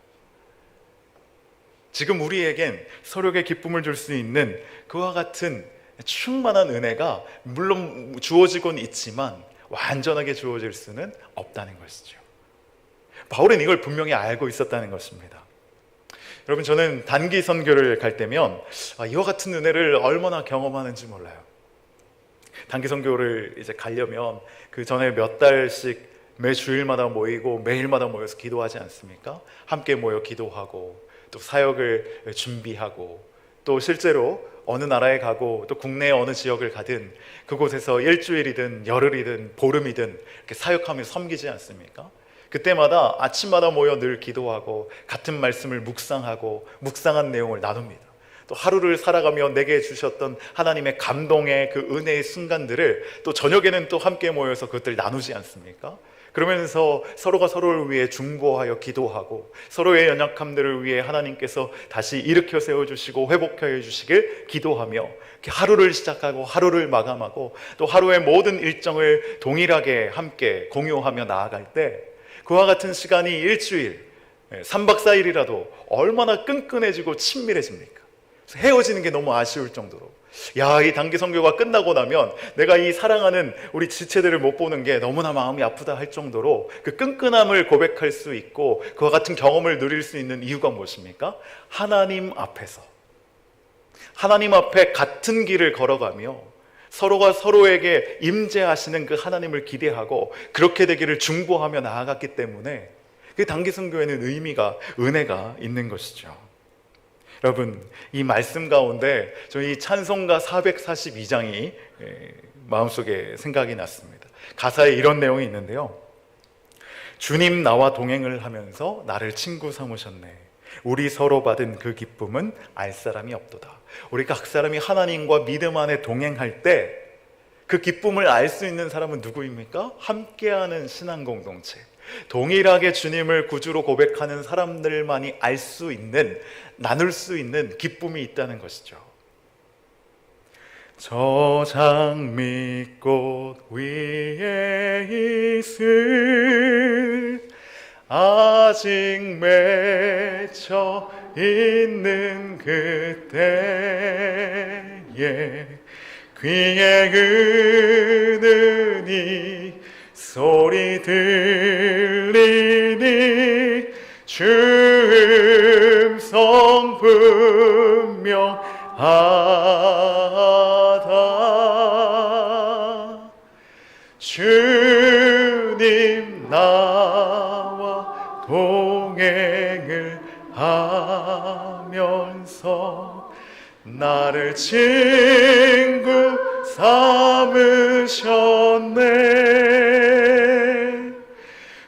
지금 우리에겐 서로에게 기쁨을 줄 수 있는 그와 같은 충만한 은혜가 물론 주어지곤 있지만 완전하게 주어질 수는 없다는 것이죠. 바울은 이걸 분명히 알고 있었다는 것입니다. 여러분, 저는 단기 선교를 갈 때면 이와 같은 은혜를 얼마나 경험하는지 몰라요. 단기 선교를 이제 가려면 그 전에 몇 달씩 매 주일마다 모이고 매일마다 모여서 기도하지 않습니까? 함께 모여 기도하고 또 사역을 준비하고 또 실제로 어느 나라에 가고 또 국내 어느 지역을 가든 그곳에서 일주일이든 열흘이든 보름이든 이렇게 사역하며 섬기지 않습니까? 그때마다 아침마다 모여 늘 기도하고 같은 말씀을 묵상하고 묵상한 내용을 나눕니다. 또 하루를 살아가며 내게 주셨던 하나님의 감동의 그 은혜의 순간들을 또 저녁에는 또 함께 모여서 그것들 나누지 않습니까? 그러면서 서로가 서로를 위해 중보하여 기도하고 서로의 연약함들을 위해 하나님께서 다시 일으켜 세워주시고 회복하여 주시길 기도하며 하루를 시작하고 하루를 마감하고 또 하루의 모든 일정을 동일하게 함께 공유하며 나아갈 때 그와 같은 시간이 일주일, 3박 4일이라도 얼마나 끈끈해지고 친밀해집니까? 헤어지는 게 너무 아쉬울 정도로 이 단기 선교가 끝나고 나면 내가 이 사랑하는 우리 지체들을 못 보는 게 너무나 마음이 아프다 할 정도로 그 끈끈함을 고백할 수 있고 그와 같은 경험을 누릴 수 있는 이유가 무엇입니까? 하나님 앞에서 하나님 앞에 같은 길을 걸어가며 서로가 서로에게 임재하시는 그 하나님을 기대하고 그렇게 되기를 중보하며 나아갔기 때문에 그 단기 선교에는 의미가, 은혜가 있는 것이죠. 여러분, 이 말씀 가운데 저희 찬송가 442장이 마음속에 생각이 났습니다. 가사에 이런 내용이 있는데요. 주님 나와 동행을 하면서 나를 친구 삼으셨네. 우리 서로 받은 그 기쁨은 알 사람이 없도다. 우리 각 사람이 하나님과 믿음 안에 동행할 때 그 기쁨을 알 수 있는 사람은 누구입니까? 함께하는 신앙 공동체, 동일하게 주님을 구주로 고백하는 사람들만이 알 수 있는, 나눌 수 있는 기쁨이 있다는 것이죠. 저 장미꽃 위에 있을 아직 맺혀 있는 그때에 귀에 은은히 소리 들리니 주 음성 분명하다. 주님 나와 동행을 하면서 나를 친구 삼으셨네.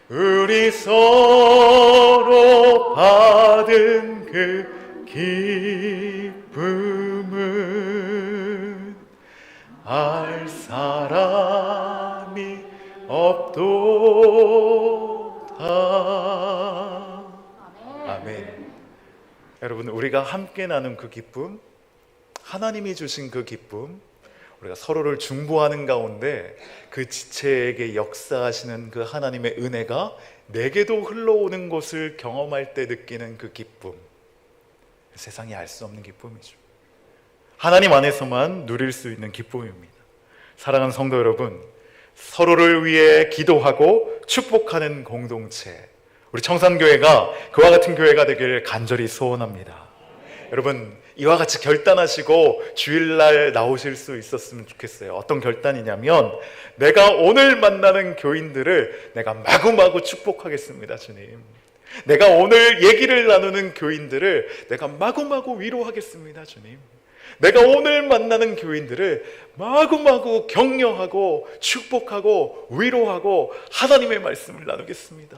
우리 서로 받은 그 기쁨은 알 사람이 없도다. 아멘. 여러분, 우리가 함께 나눈 그 기쁨, 하나님이 주신 그 기쁨, 우리가 서로를 중보하는 가운데 그 지체에게 역사하시는 그 하나님의 은혜가 내게도 흘러오는 것을 경험할 때 느끼는 그 기쁨, 세상이 알 수 없는 기쁨이죠. 하나님 안에서만 누릴 수 있는 기쁨입니다. 사랑하는 성도 여러분, 서로를 위해 기도하고 축복하는 공동체, 우리 청산교회가 그와 같은 교회가 되기를 간절히 소원합니다. 여러분, 이와 같이 결단하시고 주일날 나오실 수 있었으면 좋겠어요. 어떤 결단이냐면, 내가 오늘 만나는 교인들을 내가 마구마구 축복하겠습니다, 주님. 내가 오늘 얘기를 나누는 교인들을 내가 마구마구 위로하겠습니다, 주님. 내가 오늘 만나는 교인들을 마구마구 격려하고 축복하고 위로하고 하나님의 말씀을 나누겠습니다.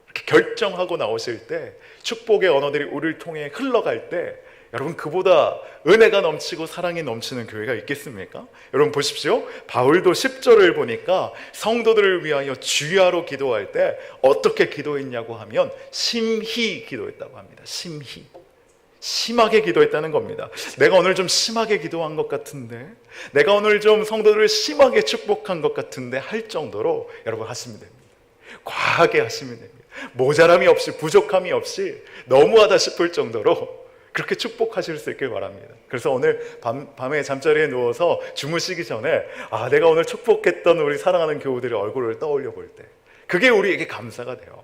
이렇게 결정하고 나오실 때, 축복의 언어들이 우리를 통해 흘러갈 때, 여러분, 그보다 은혜가 넘치고 사랑이 넘치는 교회가 있겠습니까? 여러분 보십시오. 바울도 10절을 보니까 성도들을 위하여 주야로 기도할 때 어떻게 기도했냐고 하면 심히 기도했다고 합니다. 심히. 심하게 기도했다는 겁니다. 내가 오늘 좀 심하게 기도한 것 같은데, 내가 오늘 좀 성도들을 심하게 축복한 것 같은데 할 정도로 여러분 하시면 됩니다. 과하게 하시면 됩니다. 모자람이 없이, 부족함이 없이, 너무하다 싶을 정도로 그렇게 축복하실 수 있길 바랍니다. 그래서 오늘 밤에 잠자리에 누워서 주무시기 전에 내가 오늘 축복했던 우리 사랑하는 교우들의 얼굴을 떠올려 볼 때 그게 우리에게 감사가 돼요.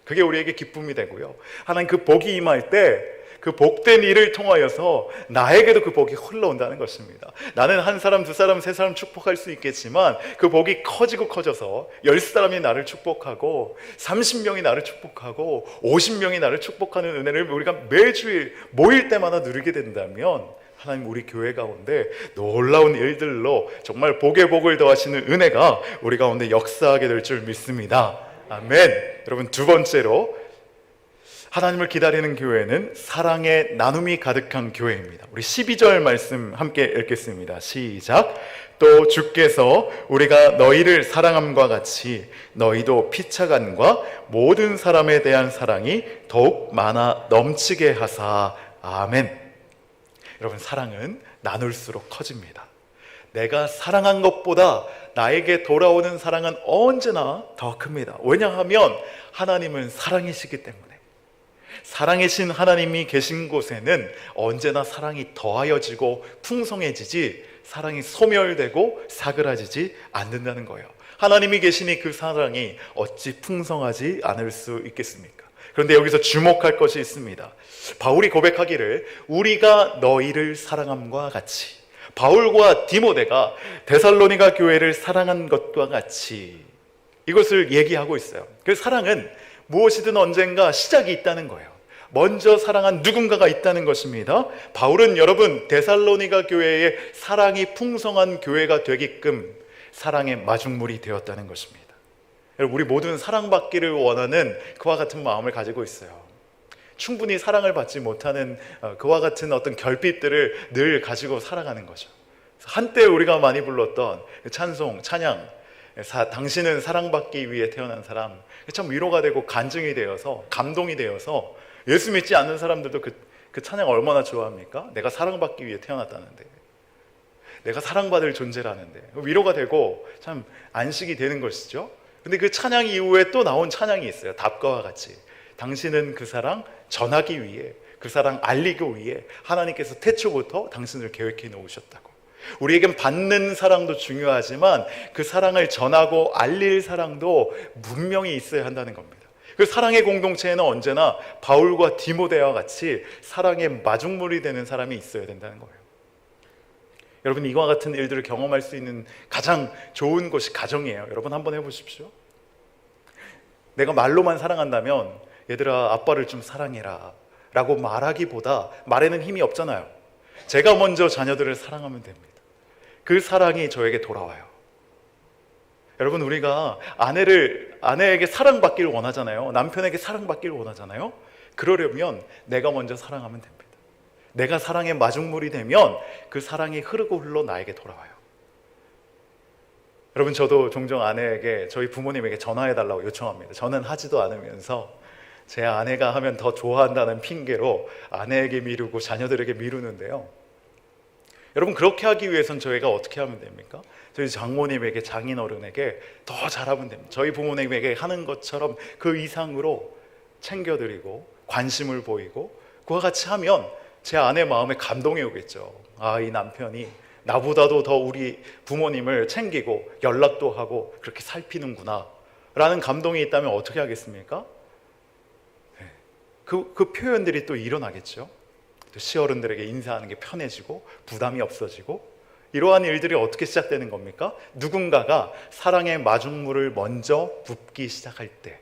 그게 우리에게 기쁨이 되고요. 하나님 그 복이 임할 때 그 복된 일을 통하여서 나에게도 그 복이 흘러온다는 것입니다. 나는 한 사람, 두 사람, 세 사람 축복할 수 있겠지만 그 복이 커지고 커져서 10사람이 나를 축복하고 30명이 나를 축복하고 50명이 나를 축복하는 은혜를 우리가 매주일 모일 때마다 누리게 된다면 하나님 우리 교회 가운데 놀라운 일들로 정말 복에 복을 더하시는 은혜가 우리 가운데 역사하게 될 줄 믿습니다. 아멘. 여러분, 두 번째로 하나님을 기다리는 교회는 사랑의 나눔이 가득한 교회입니다. 우리 12절 말씀 함께 읽겠습니다. 시작. 또 주께서 우리가 너희를 사랑함과 같이 너희도 피차간과 모든 사람에 대한 사랑이 더욱 많아 넘치게 하사. 아멘. 여러분, 사랑은 나눌수록 커집니다. 내가 사랑한 것보다 나에게 돌아오는 사랑은 언제나 더 큽니다. 왜냐하면 하나님은 사랑이시기 때문에. 사랑이신 하나님이 계신 곳에는 언제나 사랑이 더하여지고 풍성해지지 사랑이 소멸되고 사그라지지 않는다는 거예요. 하나님이 계시니 그 사랑이 어찌 풍성하지 않을 수 있겠습니까? 그런데 여기서 주목할 것이 있습니다. 바울이 고백하기를 우리가 너희를 사랑함과 같이, 바울과 디모데가 데살로니가 교회를 사랑한 것과 같이 이것을 얘기하고 있어요. 그 사랑은 무엇이든 언젠가 시작이 있다는 거예요. 먼저 사랑한 누군가가 있다는 것입니다. 바울은 여러분 데살로니가 교회의 사랑이 풍성한 교회가 되게끔 사랑의 마중물이 되었다는 것입니다. 여러분, 우리 모두는 사랑받기를 원하는 그와 같은 마음을 가지고 있어요. 충분히 사랑을 받지 못하는 그와 같은 어떤 결핍들을 늘 가지고 살아가는 거죠. 한때 우리가 많이 불렀던 찬송, 찬양, 당신은 사랑받기 위해 태어난 사람, 참 위로가 되고 간증이 되어서 감동이 되어서 예수 믿지 않는 사람들도 그 찬양 얼마나 좋아합니까? 내가 사랑받기 위해 태어났다는데, 내가 사랑받을 존재라는데 위로가 되고 참 안식이 되는 것이죠. 근데 그 찬양 이후에 또 나온 찬양이 있어요. 답과와 같이 당신은 그 사랑 전하기 위해, 그 사랑 알리기 위해 하나님께서 태초부터 당신을 계획해 놓으셨다고. 우리에겐 받는 사랑도 중요하지만 그 사랑을 전하고 알릴 사랑도 분명히 있어야 한다는 겁니다. 그 사랑의 공동체에는 언제나 바울과 디모데와 같이 사랑의 마중물이 되는 사람이 있어야 된다는 거예요. 여러분, 이와 같은 일들을 경험할 수 있는 가장 좋은 곳이 가정이에요. 여러분 한번 해보십시오. 내가 말로만 사랑한다면 얘들아 아빠를 좀 사랑해라 라고 말하기보다 말에는 힘이 없잖아요. 제가 먼저 자녀들을 사랑하면 됩니다. 그 사랑이 저에게 돌아와요. 여러분, 우리가 아내에게 사랑받기를 원하잖아요. 남편에게 사랑받기를 원하잖아요. 그러려면 내가 먼저 사랑하면 됩니다. 내가 사랑의 마중물이 되면 그 사랑이 흐르고 흘러 나에게 돌아와요. 여러분, 저도 종종 아내에게, 저희 부모님에게 전화해달라고 요청합니다. 저는 하지도 않으면서 제 아내가 하면 더 좋아한다는 핑계로 아내에게 미루고 자녀들에게 미루는데요. 여러분, 그렇게 하기 위해선 저희가 어떻게 하면 됩니까? 저희 장모님에게, 장인어른에게 더 잘하면 됩니다. 저희 부모님에게 하는 것처럼 그 이상으로 챙겨드리고 관심을 보이고 그와 같이 하면 제 아내 마음에 감동이 오겠죠. 이 남편이 나보다도 더 우리 부모님을 챙기고 연락도 하고 그렇게 살피는구나 라는 감동이 있다면 어떻게 하겠습니까? 그 표현들이 또 일어나겠죠. 또 시어른들에게 인사하는 게 편해지고 부담이 없어지고, 이러한 일들이 어떻게 시작되는 겁니까? 누군가가 사랑의 마중물을 먼저 붓기 시작할 때.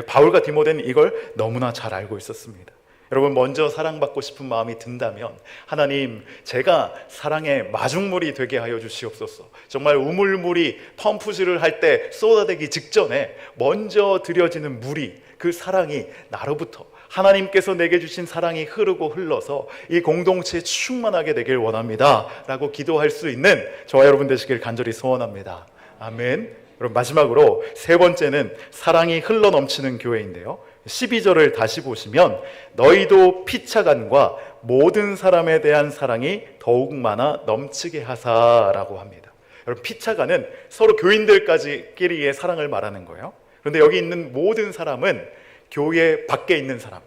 바울과 디모데는 이걸 너무나 잘 알고 있었습니다. 여러분, 먼저 사랑받고 싶은 마음이 든다면 하나님, 제가 사랑의 마중물이 되게 하여 주시옵소서. 정말 우물물이 펌프질을 할 때 쏟아내기 직전에 먼저 들여지는 물이, 그 사랑이 나로부터 하나님께서 내게 주신 사랑이 흐르고 흘러서 이 공동체에 충만하게 되길 원합니다 라고 기도할 수 있는 저와 여러분 되시길 간절히 소원합니다. 아멘. 여러분, 마지막으로 세 번째는 사랑이 흘러넘치는 교회인데요, 12절을 다시 보시면 너희도 피차간과 모든 사람에 대한 사랑이 더욱 많아 넘치게 하사라고 합니다. 여러분, 피차간은 서로 교인들까지끼리의 사랑을 말하는 거예요. 그런데 여기 있는 모든 사람은 교회 밖에 있는 사람,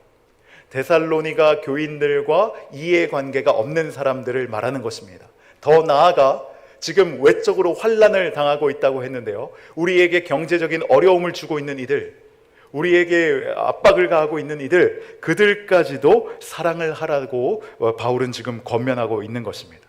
데살로니가 교인들과 이해관계가 없는 사람들을 말하는 것입니다. 더 나아가 지금 외적으로 환난을 당하고 있다고 했는데요, 우리에게 경제적인 어려움을 주고 있는 이들, 우리에게 압박을 가하고 있는 이들, 그들까지도 사랑을 하라고 바울은 지금 권면하고 있는 것입니다.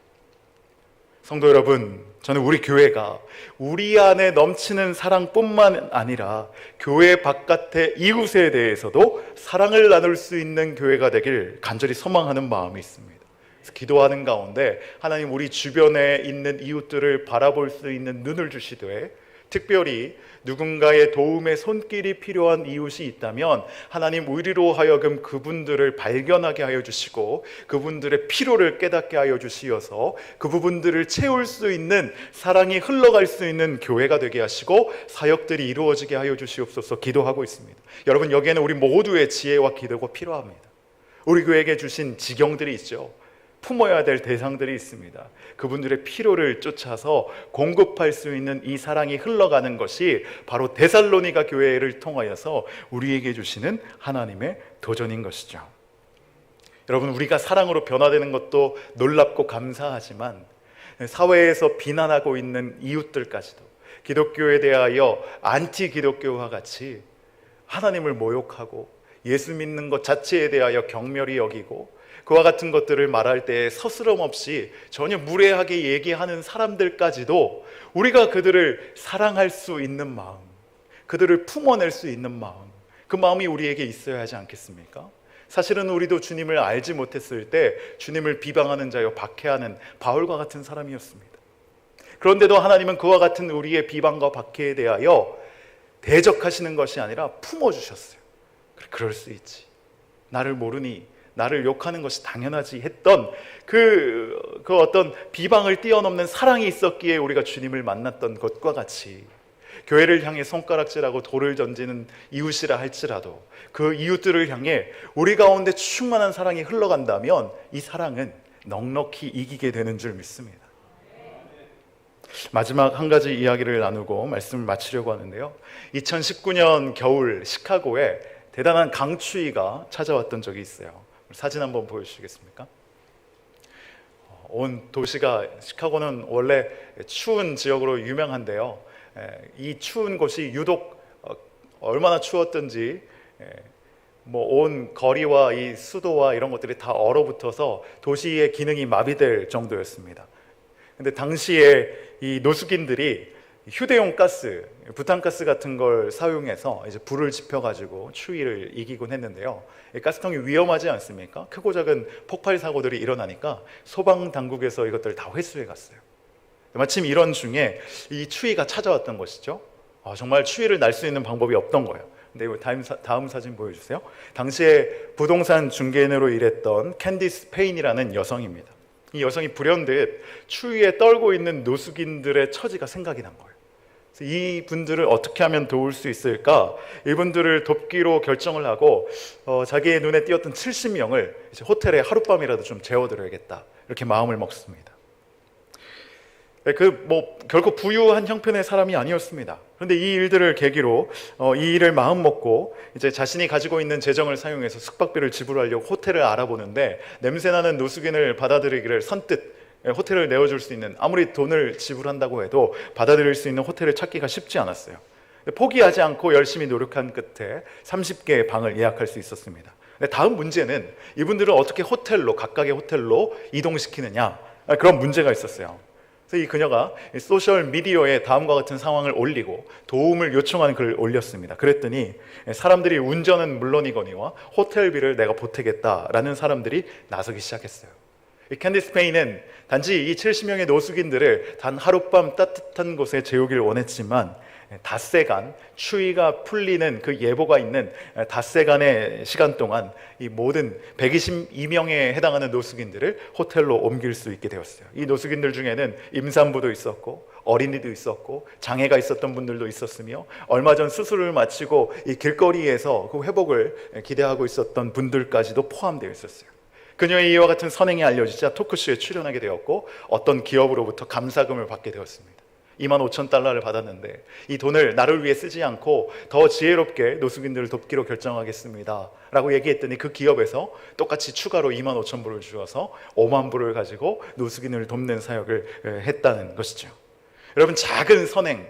성도 여러분, 저는 우리 교회가 우리 안에 넘치는 사랑뿐만 아니라 교회 바깥의 이웃에 대해서도 사랑을 나눌 수 있는 교회가 되길 간절히 소망하는 마음이 있습니다. 그래서 기도하는 가운데 하나님, 우리 주변에 있는 이웃들을 바라볼 수 있는 눈을 주시되, 특별히 누군가의 도움의 손길이 필요한 이웃이 있다면 하나님, 우리로 하여금 그분들을 발견하게 하여 주시고 그분들의 필요를 깨닫게 하여 주시어서 그 부분들을 채울 수 있는, 사랑이 흘러갈 수 있는 교회가 되게 하시고 사역들이 이루어지게 하여 주시옵소서 기도하고 있습니다. 여러분, 여기에는 우리 모두의 지혜와 기도가 필요합니다. 우리 교회에게 주신 지경들이 있죠. 품어야 될 대상들이 있습니다. 그분들의 필요를 쫓아서 공급할 수 있는 이 사랑이 흘러가는 것이 바로 데살로니가 교회를 통하여서 우리에게 주시는 하나님의 도전인 것이죠. 여러분, 우리가 사랑으로 변화되는 것도 놀랍고 감사하지만 사회에서 비난하고 있는 이웃들까지도 기독교에 대하여 안티 기독교와 같이 하나님을 모욕하고 예수 믿는 것 자체에 대하여 경멸히 여기고 그와 같은 것들을 말할 때 서스럼 없이 전혀 무례하게 얘기하는 사람들까지도 우리가 그들을 사랑할 수 있는 마음, 그들을 품어낼 수 있는 마음, 그 마음이 우리에게 있어야 하지 않겠습니까? 사실은 우리도 주님을 알지 못했을 때 주님을 비방하는 자여 박해하는 바울과 같은 사람이었습니다. 그런데도 하나님은 그와 같은 우리의 비방과 박해에 대하여 대적하시는 것이 아니라 품어주셨어요. 그럴 수 있지, 나를 모르니 나를 욕하는 것이 당연하지 했던 그 어떤 비방을 뛰어넘는 사랑이 있었기에 우리가 주님을 만났던 것과 같이, 교회를 향해 손가락질하고 돌을 던지는 이웃이라 할지라도 그 이웃들을 향해 우리 가운데 충만한 사랑이 흘러간다면 이 사랑은 넉넉히 이기게 되는 줄 믿습니다. 마지막 한 가지 이야기를 나누고 말씀을 마치려고 하는데요, 2019년 겨울 시카고에 대단한 강추위가 찾아왔던 적이 있어요. 사진 한번 보여주시겠습니까? 온 도시가, 시카고는 원래 추운 지역으로 유명한데요, 이 추운 곳이 유독 얼마나 추웠던지 온 거리와 이 수도와 이런 것들이 다 얼어붙어서 도시의 기능이 마비될 정도였습니다. 근데 당시에 이 노숙인들이 휴대용 가스, 부탄가스 같은 걸 사용해서 이제 불을 지펴가지고 추위를 이기곤 했는데요, 가스통이 위험하지 않습니까? 크고 작은 폭발 사고들이 일어나니까 소방 당국에서 이것들을 다 회수해 갔어요. 마침 이런 중에 이 추위가 찾아왔던 것이죠. 정말 추위를 날 수 있는 방법이 없던 거예요. 근데 다음 사진 보여주세요. 당시에 부동산 중개인으로 일했던 캔디스 페인이라는 여성입니다. 이 여성이 불현듯 추위에 떨고 있는 노숙인들의 처지가 생각이 난 거예요. 이 분들을 어떻게 하면 도울 수 있을까? 이분들을 돕기로 결정을 하고 자기의 눈에 띄었던 70명을 이제 호텔에 하룻밤이라도 좀 재워드려야겠다, 이렇게 마음을 먹습니다. 결코 부유한 형편의 사람이 아니었습니다. 그런데 이 일들을 계기로 이 일을 마음 먹고 이제 자신이 가지고 있는 재정을 사용해서 숙박비를 지불하려고 호텔을 알아보는데, 냄새나는 노숙인을 받아들이기를 선뜻 호텔을 내어줄 수 있는, 아무리 돈을 지불한다고 해도 받아들일 수 있는 호텔을 찾기가 쉽지 않았어요. 포기하지 않고 열심히 노력한 끝에 30개의 방을 예약할 수 있었습니다. 근데 다음 문제는 이분들을 어떻게 각각의 호텔로 이동시키느냐, 그런 문제가 있었어요. 그래서 이 그녀가 소셜 미디어에 다음과 같은 상황을 올리고 도움을 요청하는 글을 올렸습니다. 그랬더니 사람들이 운전은 물론이거니와 호텔비를 내가 보태겠다라는 사람들이 나서기 시작했어요. 이 캔디스 페인은 단지 이 70명의 노숙인들을 단 하룻밤 따뜻한 곳에 재우길 원했지만 닷새간, 추위가 풀리는 그 예보가 있는 닷새간의 시간 동안 이 모든 122명에 해당하는 노숙인들을 호텔로 옮길 수 있게 되었어요. 이 노숙인들 중에는 임산부도 있었고 어린이도 있었고 장애가 있었던 분들도 있었으며 얼마 전 수술을 마치고 이 길거리에서 그 회복을 기대하고 있었던 분들까지도 포함되어 있었어요. 그녀의 이와 같은 선행이 알려지자 토크쇼에 출연하게 되었고 어떤 기업으로부터 감사금을 받게 되었습니다. $25,000를 받았는데 이 돈을 나를 위해 쓰지 않고 더 지혜롭게 노숙인들을 돕기로 결정하겠습니다 라고 얘기했더니 그 기업에서 똑같이 추가로 25,000불을 주어서 5만 불을 가지고 노숙인을 돕는 사역을 했다는 것이죠. 여러분, 작은 선행,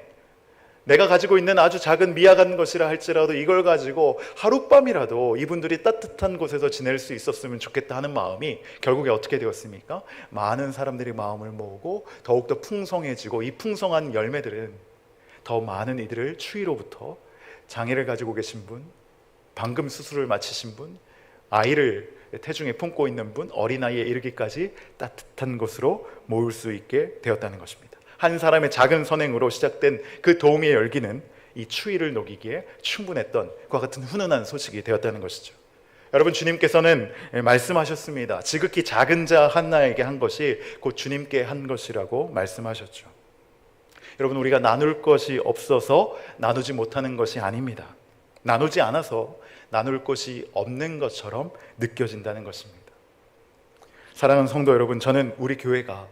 내가 가지고 있는 아주 작은 미약한 것이라 할지라도 이걸 가지고 하룻밤이라도 이분들이 따뜻한 곳에서 지낼 수 있었으면 좋겠다 하는 마음이 결국에 어떻게 되었습니까? 많은 사람들이 마음을 모으고 더욱더 풍성해지고, 이 풍성한 열매들은 더 많은 이들을 추위로부터, 장애를 가지고 계신 분, 방금 수술을 마치신 분, 아이를 태중에 품고 있는 분, 어린아이에 이르기까지 따뜻한 곳으로 모을 수 있게 되었다는 것입니다. 한 사람의 작은 선행으로 시작된 그 도움의 열기는 이 추위를 녹이기에 충분했던 그와 같은 훈훈한 소식이 되었다는 것이죠. 여러분, 주님께서는 말씀하셨습니다. 지극히 작은 자 하나에게 한 것이 곧 주님께 한 것이라고 말씀하셨죠. 여러분, 우리가 나눌 것이 없어서 나누지 못하는 것이 아닙니다. 나누지 않아서 나눌 것이 없는 것처럼 느껴진다는 것입니다. 사랑하는 성도 여러분, 저는 우리 교회가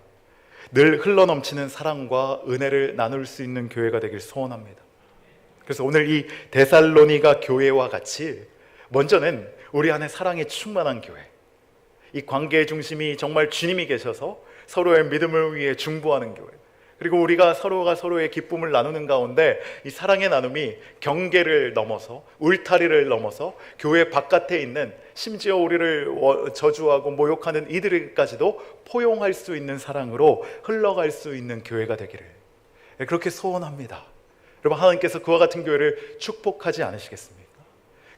늘 흘러넘치는 사랑과 은혜를 나눌 수 있는 교회가 되길 소원합니다. 그래서 오늘 이 데살로니가 교회와 같이 먼저는 우리 안에 사랑이 충만한 교회, 이 관계의 중심이 정말 주님이 계셔서 서로의 믿음을 위해 중보하는 교회, 그리고 우리가 서로가 서로의 기쁨을 나누는 가운데 이 사랑의 나눔이 경계를 넘어서, 울타리를 넘어서 교회 바깥에 있는, 심지어 우리를 저주하고 모욕하는 이들까지도 포용할 수 있는 사랑으로 흘러갈 수 있는 교회가 되기를 그렇게 소원합니다. 여러분, 하나님께서 그와 같은 교회를 축복하지 않으시겠습니까?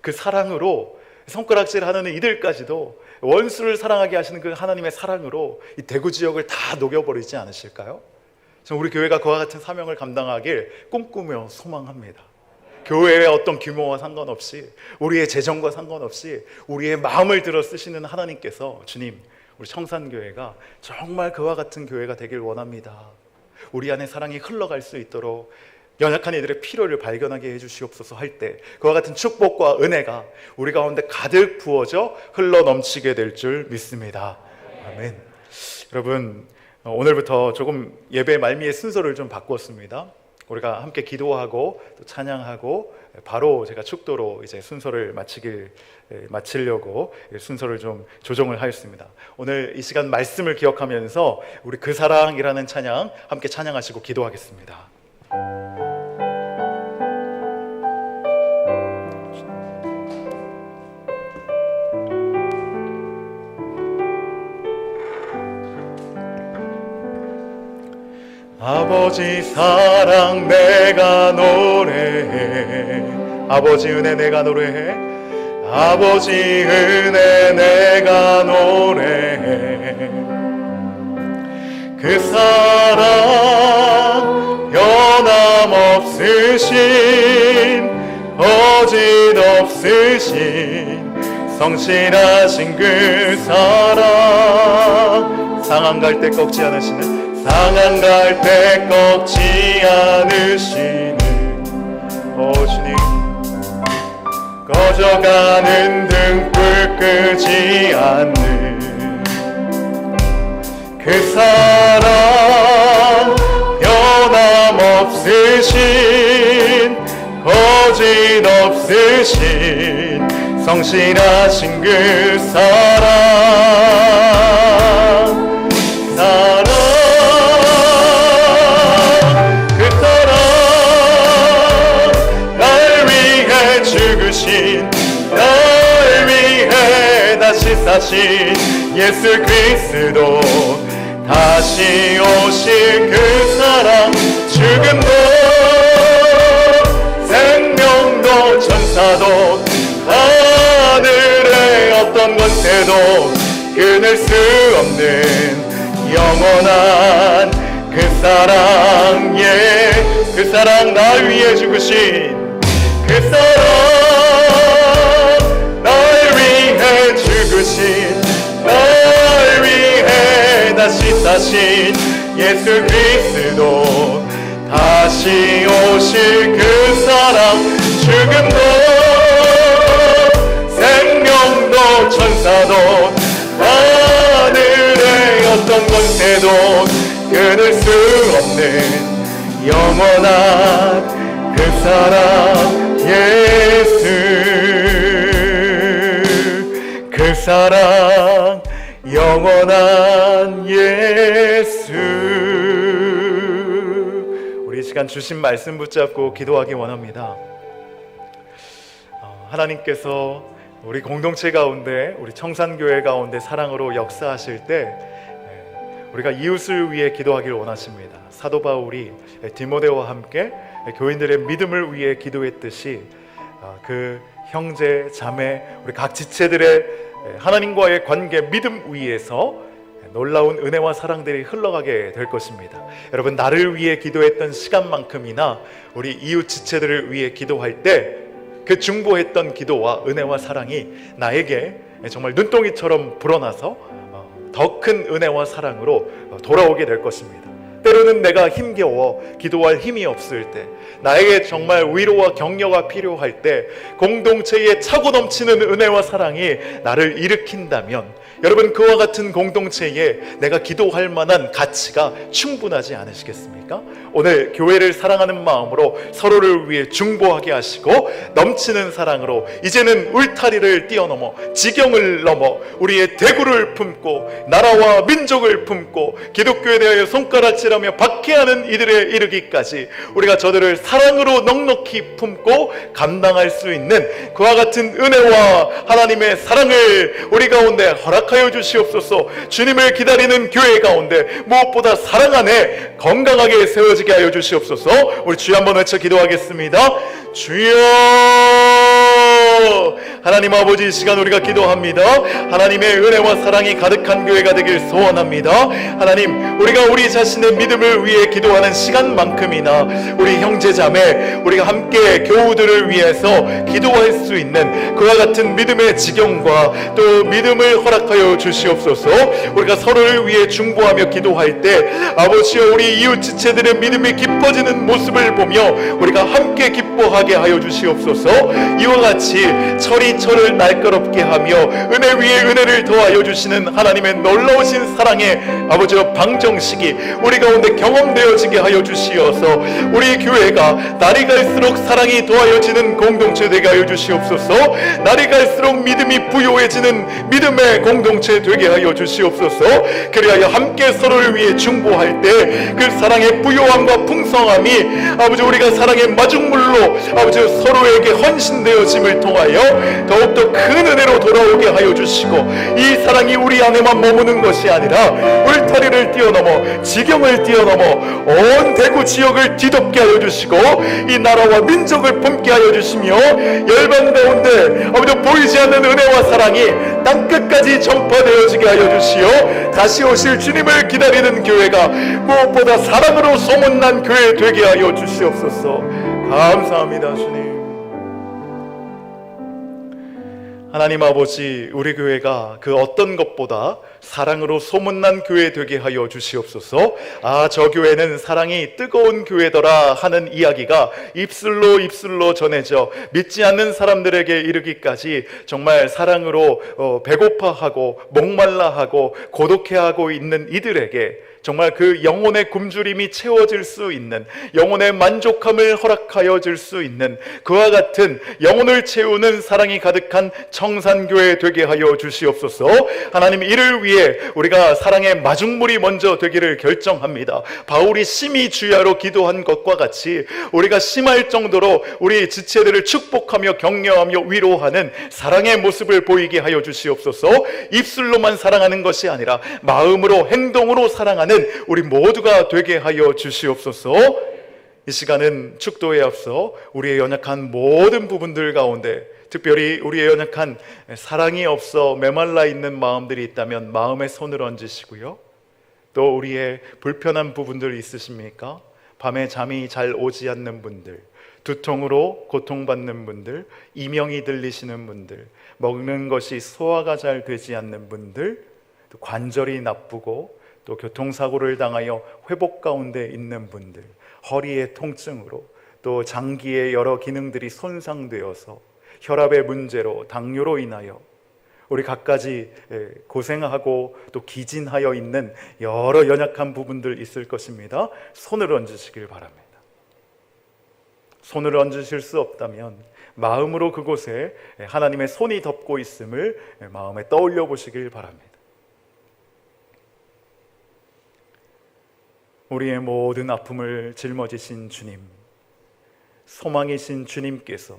그 사랑으로 손가락질하는 이들까지도, 원수를 사랑하게 하시는 그 하나님의 사랑으로 이 대구 지역을 다 녹여버리지 않으실까요? 저는 우리 교회가 그와 같은 사명을 감당하길 꿈꾸며 소망합니다. 교회의 어떤 규모와 상관없이, 우리의 재정과 상관없이 우리의 마음을 들어 쓰시는 하나님께서, 주님, 우리 청산교회가 정말 그와 같은 교회가 되길 원합니다. 우리 안에 사랑이 흘러갈 수 있도록 연약한 이들의 필요를 발견하게 해주시옵소서 할 때 그와 같은 축복과 은혜가 우리 가운데 가득 부어져 흘러넘치게 될 줄 믿습니다. 아멘. 여러분, 오늘부터 조금 예배 말미의 순서를 좀 바꿨습니다. 우리가 함께 기도하고 또 찬양하고 바로 제가 축도로 이제 순서를 마치려고 순서를 좀 조정을 하였습니다. 오늘 이 시간 말씀을 기억하면서 우리 그 사랑이라는 찬양 함께 찬양하시고 기도하겠습니다. 아버지 사랑 내가 노래해, 아버지 은혜 내가 노래해, 아버지 은혜 내가 노래해. 그 사랑 변함없으신, 거짓 없으신, 성실하신 그 사랑, 상한 갈 때 꺾지 않으시는, 상한 갈 때 꺾지 않으시는, 오 주님, 꺼져가는 등불 끄지 않는 그 사랑, 변함없으신, 거짓 없으신, 성실하신 그 사랑, 날 위해 다시 사신 예수 그리스도, 다시 오실 그 사랑, 죽음도 생명도 천사도 하늘의 어떤 권세도 끊을 수 없는 영원한 그 사랑, 예, 그 사랑, 날 위해 죽으신 그 사랑, 날 위해 죽으신, 날 위해 다시 사신 예수 그리스도, 다시 오실 그 사랑, 죽음도 생명도 천사도 하늘의 어떤 권세도 끊을 수 없는 영원한 그 사랑 예수, 그 사랑 영원한 예수. 우리 이 시간 주신 말씀 붙잡고 기도하기 원합니다. 하나님께서 우리 공동체 가운데, 우리 청산교회 가운데 사랑으로 역사하실 때 우리가 이웃을 위해 기도하기를 원하십니다. 사도 바울이 디모데와 함께 교인들의 믿음을 위해 기도했듯이 그 형제, 자매, 우리 각 지체들의 하나님과의 관계, 믿음 위에서 놀라운 은혜와 사랑들이 흘러가게 될 것입니다. 여러분, 나를 위해 기도했던 시간만큼이나 우리 이웃 지체들을 위해 기도할 때 그 중보했던 기도와 은혜와 사랑이 나에게 정말 눈동이처럼 불어나서 더 큰 은혜와 사랑으로 돌아오게 될 것입니다. 때로는 내가 힘겨워 기도할 힘이 없을 때, 나에게 정말 위로와 격려가 필요할 때 공동체에 차고 넘치는 은혜와 사랑이 나를 일으킨다면, 여러분, 그와 같은 공동체에 내가 기도할 만한 가치가 충분하지 않으시겠습니까? 오늘 교회를 사랑하는 마음으로 서로를 위해 중보하게 하시고 넘치는 사랑으로 이제는 울타리를 뛰어넘어 지경을 넘어 우리의 대구를 품고 나라와 민족을 품고 기독교에 대하여 손가락질하며 박해하는 이들에 이르기까지 우리가 저들을 사랑으로 넉넉히 품고 감당할 수 있는 그와 같은 은혜와 하나님의 사랑을 우리 가운데 허락하여 주시옵소서. 주님을 기다리는 교회 가운데 무엇보다 사랑 안에 건강하게 세워지게 하여 주시옵소서. 우리 주여 한번 외쳐 기도하겠습니다. 주여, 하나님 아버지, 이 시간 우리가 기도합니다. 하나님의 은혜와 사랑이 가득한 교회가 되길 소원합니다. 하나님, 우리가 우리 자신의 믿음을 위해 기도하는 시간만큼이나 우리 형제자매, 우리가 함께 교우들을 위해서 기도할 수 있는 그와 같은 믿음의 지경과 또 믿음을 허락하여 주시옵소서. 우리가 서로를 위해 중보하며 기도할 때 아버지여, 우리 이웃 지체들의 믿음이 기뻐지는 모습을 보며 우리가 함께 기뻐하게 하여 주시옵소서. 이와 같이 철이 철을 날카롭게 하며 은혜 위에 은혜를 더하여 주시는 하나님의 놀라우신 사랑의 아버지여 방정식이 우리 가운데 경험되어지게 하여 주시어서 우리 교회가 날이 갈수록 사랑이 더하여지는 공동체 되게 하여 주시옵소서. 날이 갈수록 믿음이 부요해지는 믿음의 공동체 되게 하여 주시옵소서. 그리하여 함께 서로를 위해 중보할 때 그 사랑의 부요함과 풍성함이 아버지 우리가 사랑의 마중물로 아버지 서로에게 헌신되어짐을 통하여 더욱더 큰 은혜로 돌아오게 하여 주시고, 이 사랑이 우리 안에만 머무는 것이 아니라 울타리를 뛰어넘어 지경을 뛰어넘어 온 대구 지역을 뒤덮게 하여 주시고 이 나라와 민족을 품게 하여 주시며 열방 가운데 아버지 보이지 않는 은혜와 사랑이 땅끝까지 전파되어지게 하여 주시어 다시 오실 주님을 기다리는 교회가 무엇보다 사랑으로 소문난 교회 되게 하여 주시옵소서. 감사합니다. 주님, 하나님 아버지, 우리 교회가 그 어떤 것보다 사랑으로 소문난 교회 되게 하여 주시옵소서. 저 교회는 사랑이 뜨거운 교회더라 하는 이야기가 입술로 입술로 전해져 믿지 않는 사람들에게 이르기까지 정말 사랑으로 배고파하고 목말라하고 고독해하고 있는 이들에게 정말 그 영혼의 굶주림이 채워질 수 있는, 영혼의 만족함을 허락하여 줄 수 있는 그와 같은 영혼을 채우는 사랑이 가득한 청산교회 되게 하여 주시옵소서. 하나님, 이를 위해 우리가 사랑의 마중물이 먼저 되기를 결정합니다. 바울이 심히 주야로 기도한 것과 같이 우리가 심할 정도로 우리 지체들을 축복하며 격려하며 위로하는 사랑의 모습을 보이게 하여 주시옵소서. 입술로만 사랑하는 것이 아니라 마음으로, 행동으로 사랑하는 우리 모두가 되게 하여 주시옵소서. 이 시간은 축도에 앞서 우리의 연약한 모든 부분들 가운데, 특별히 우리의 연약한 사랑이 없어 메말라 있는 마음들이 있다면 마음에 손을 얹으시고요. 또 우리의 불편한 부분들 있으십니까? 밤에 잠이 잘 오지 않는 분들, 두통으로 고통받는 분들, 이명이 들리시는 분들, 먹는 것이 소화가 잘 되지 않는 분들, 또 관절이 나쁘고 또 교통사고를 당하여 회복 가운데 있는 분들, 허리의 통증으로 또 장기의 여러 기능들이 손상되어서 혈압의 문제로, 당뇨로 인하여 우리 갖가지 고생하고 또 기진하여 있는 여러 연약한 부분들 있을 것입니다. 손을 얹으시길 바랍니다. 손을 얹으실 수 없다면 마음으로 그곳에 하나님의 손이 덮고 있음을 마음에 떠올려 보시길 바랍니다. 우리의 모든 아픔을 짊어지신 주님, 소망이신 주님께서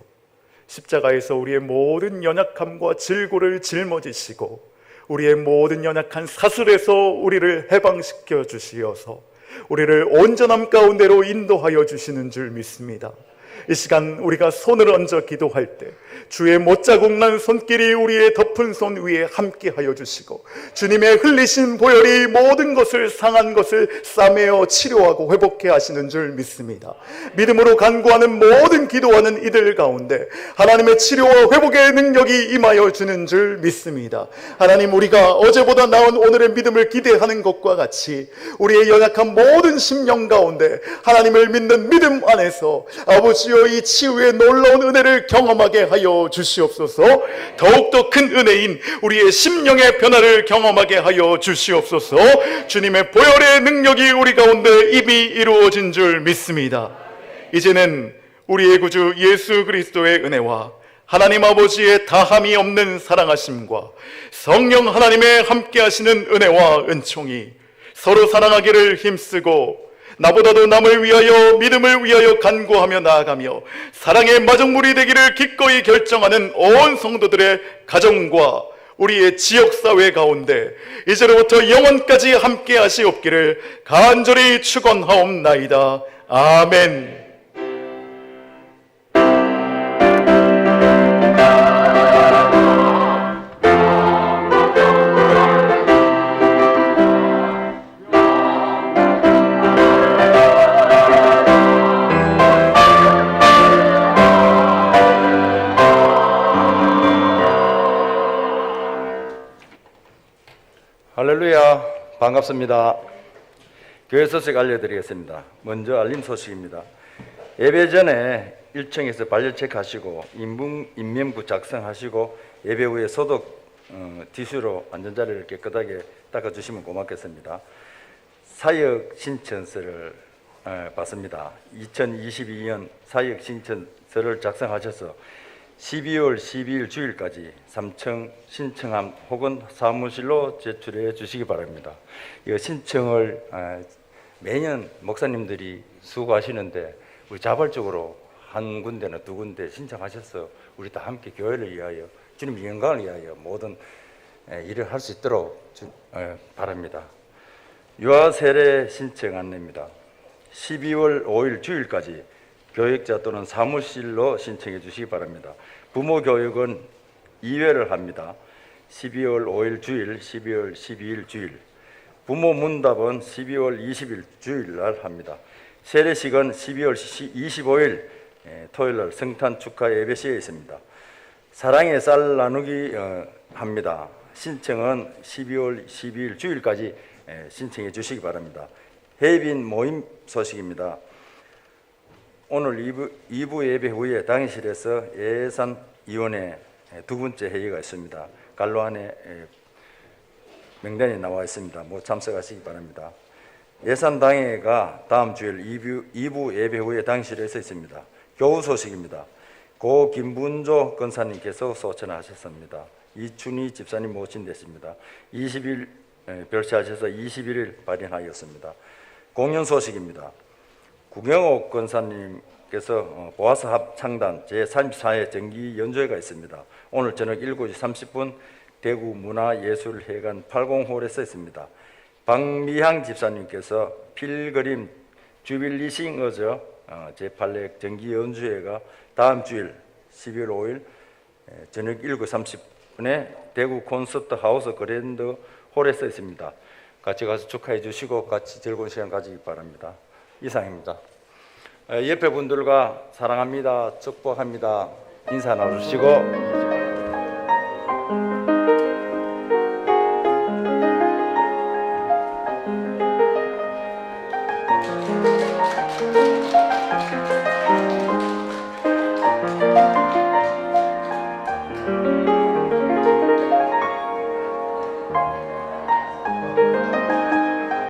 십자가에서 우리의 모든 연약함과 질고를 짊어지시고 우리의 모든 연약한 사슬에서 우리를 해방시켜 주시어서 우리를 온전함 가운데로 인도하여 주시는 줄 믿습니다. 이 시간 우리가 손을 얹어 기도할 때 주의 못자국 난 손길이 우리의 덮은 손 위에 함께 하여 주시고 주님의 흘리신 보혈이 모든 것을 상한 것을 싸매어 치료하고 회복해 하시는 줄 믿습니다. 믿음으로 간구하는 모든 기도하는 이들 가운데 하나님의 치료와 회복의 능력이 임하여 주는 줄 믿습니다. 하나님, 우리가 어제보다 나은 오늘의 믿음을 기대하는 것과 같이 우리의 연약한 모든 심령 가운데 하나님을 믿는 믿음 안에서 아버지여 이 치유의 놀라운 은혜를 경험하게 하여 주시옵소서. 더욱더 큰 은혜인 우리의 심령의 변화를 경험하게 하여 주시옵소서. 주님의 보혈의 능력이 우리 가운데 이미 이루어진 줄 믿습니다. 이제는 우리의 구주 예수 그리스도의 은혜와 하나님 아버지의 다함이 없는 사랑하심과 성령 하나님의 함께 하시는 은혜와 은총이 서로 사랑하기를 힘쓰고 나보다도 남을 위하여 믿음을 위하여 간구하며 나아가며 사랑의 마중물이 되기를 기꺼이 결정하는 온 성도들의 가정과 우리의 지역사회 가운데 이제로부터 영원까지 함께 하시옵기를 간절히 축원하옵나이다. 아멘. 할렐루야, 반갑습니다. 교회 소식 알려드리겠습니다. 먼저 알림 소식입니다. 예배 전에 1층에서 발열 체크하시고 인명부 작성하시고 예배 후에 소독 티슈로 안전자리를 깨끗하게 닦아주시면 고맙겠습니다. 사역 신청서를 받습니다. 2022년 사역 신청서를 작성하셔서 12월 12일 주일까지 3층 신청함 혹은 사무실로 제출해 주시기 바랍니다. 이 신청을 매년 목사님들이 수고하시는데 우리 자발적으로 한 군데나 두 군데 신청하셔서 우리 다 함께 교회를 위하여 주님 영광을 위하여 모든 일을 할 수 있도록 바랍니다. 유아 세례 신청 안내입니다. 12월 5일 주일까지 교역자 또는 사무실로 신청해 주시기 바랍니다. 부모 교육은 2회를 합니다. 12월 5일 주일, 12월 12일 주일. 부모 문답은 12월 20일 주일 날 합니다. 세례식은 12월 25일 토요일 날 성탄 축하 예배 시에 있습니다. 사랑의 쌀 나누기 합니다. 신청은 12월 12일 주일까지 신청해 주시기 바랍니다. 해빈 모임 소식입니다. 오늘 2부 예배 후에 당회실에서 예산위원회 두 번째 회의가 있습니다. 갈로 안에 명단이 나와 있습니다. 참석하시기 바랍니다. 예산당회가 다음 주일 2부 예배 후에 당회실에서 있습니다. 교우 소식입니다. 고 김분조 권사님께서 소천하셨습니다. 이춘희 집사님 모신됐습니다. 20일 별세하셔서 21일 발인하였습니다. 공연 소식입니다. 구경옥 권사님께서 보아사합 창단 제34회 정기 연주회가 있습니다. 오늘 저녁 7시 30분 대구 문화예술회관 80홀에서 있습니다. 박미향 집사님께서 필그림 주빌리싱 어저 제8회 정기 연주회가 다음 주일 12월 5일 저녁 7시 30분에 대구 콘서트 하우스 그랜드 홀에서 있습니다. 같이 가서 축하해 주시고 같이 즐거운 시간 가지기 바랍니다. 이상입니다. 옆에 분들과 사랑합니다, 축복합니다 인사 나누시고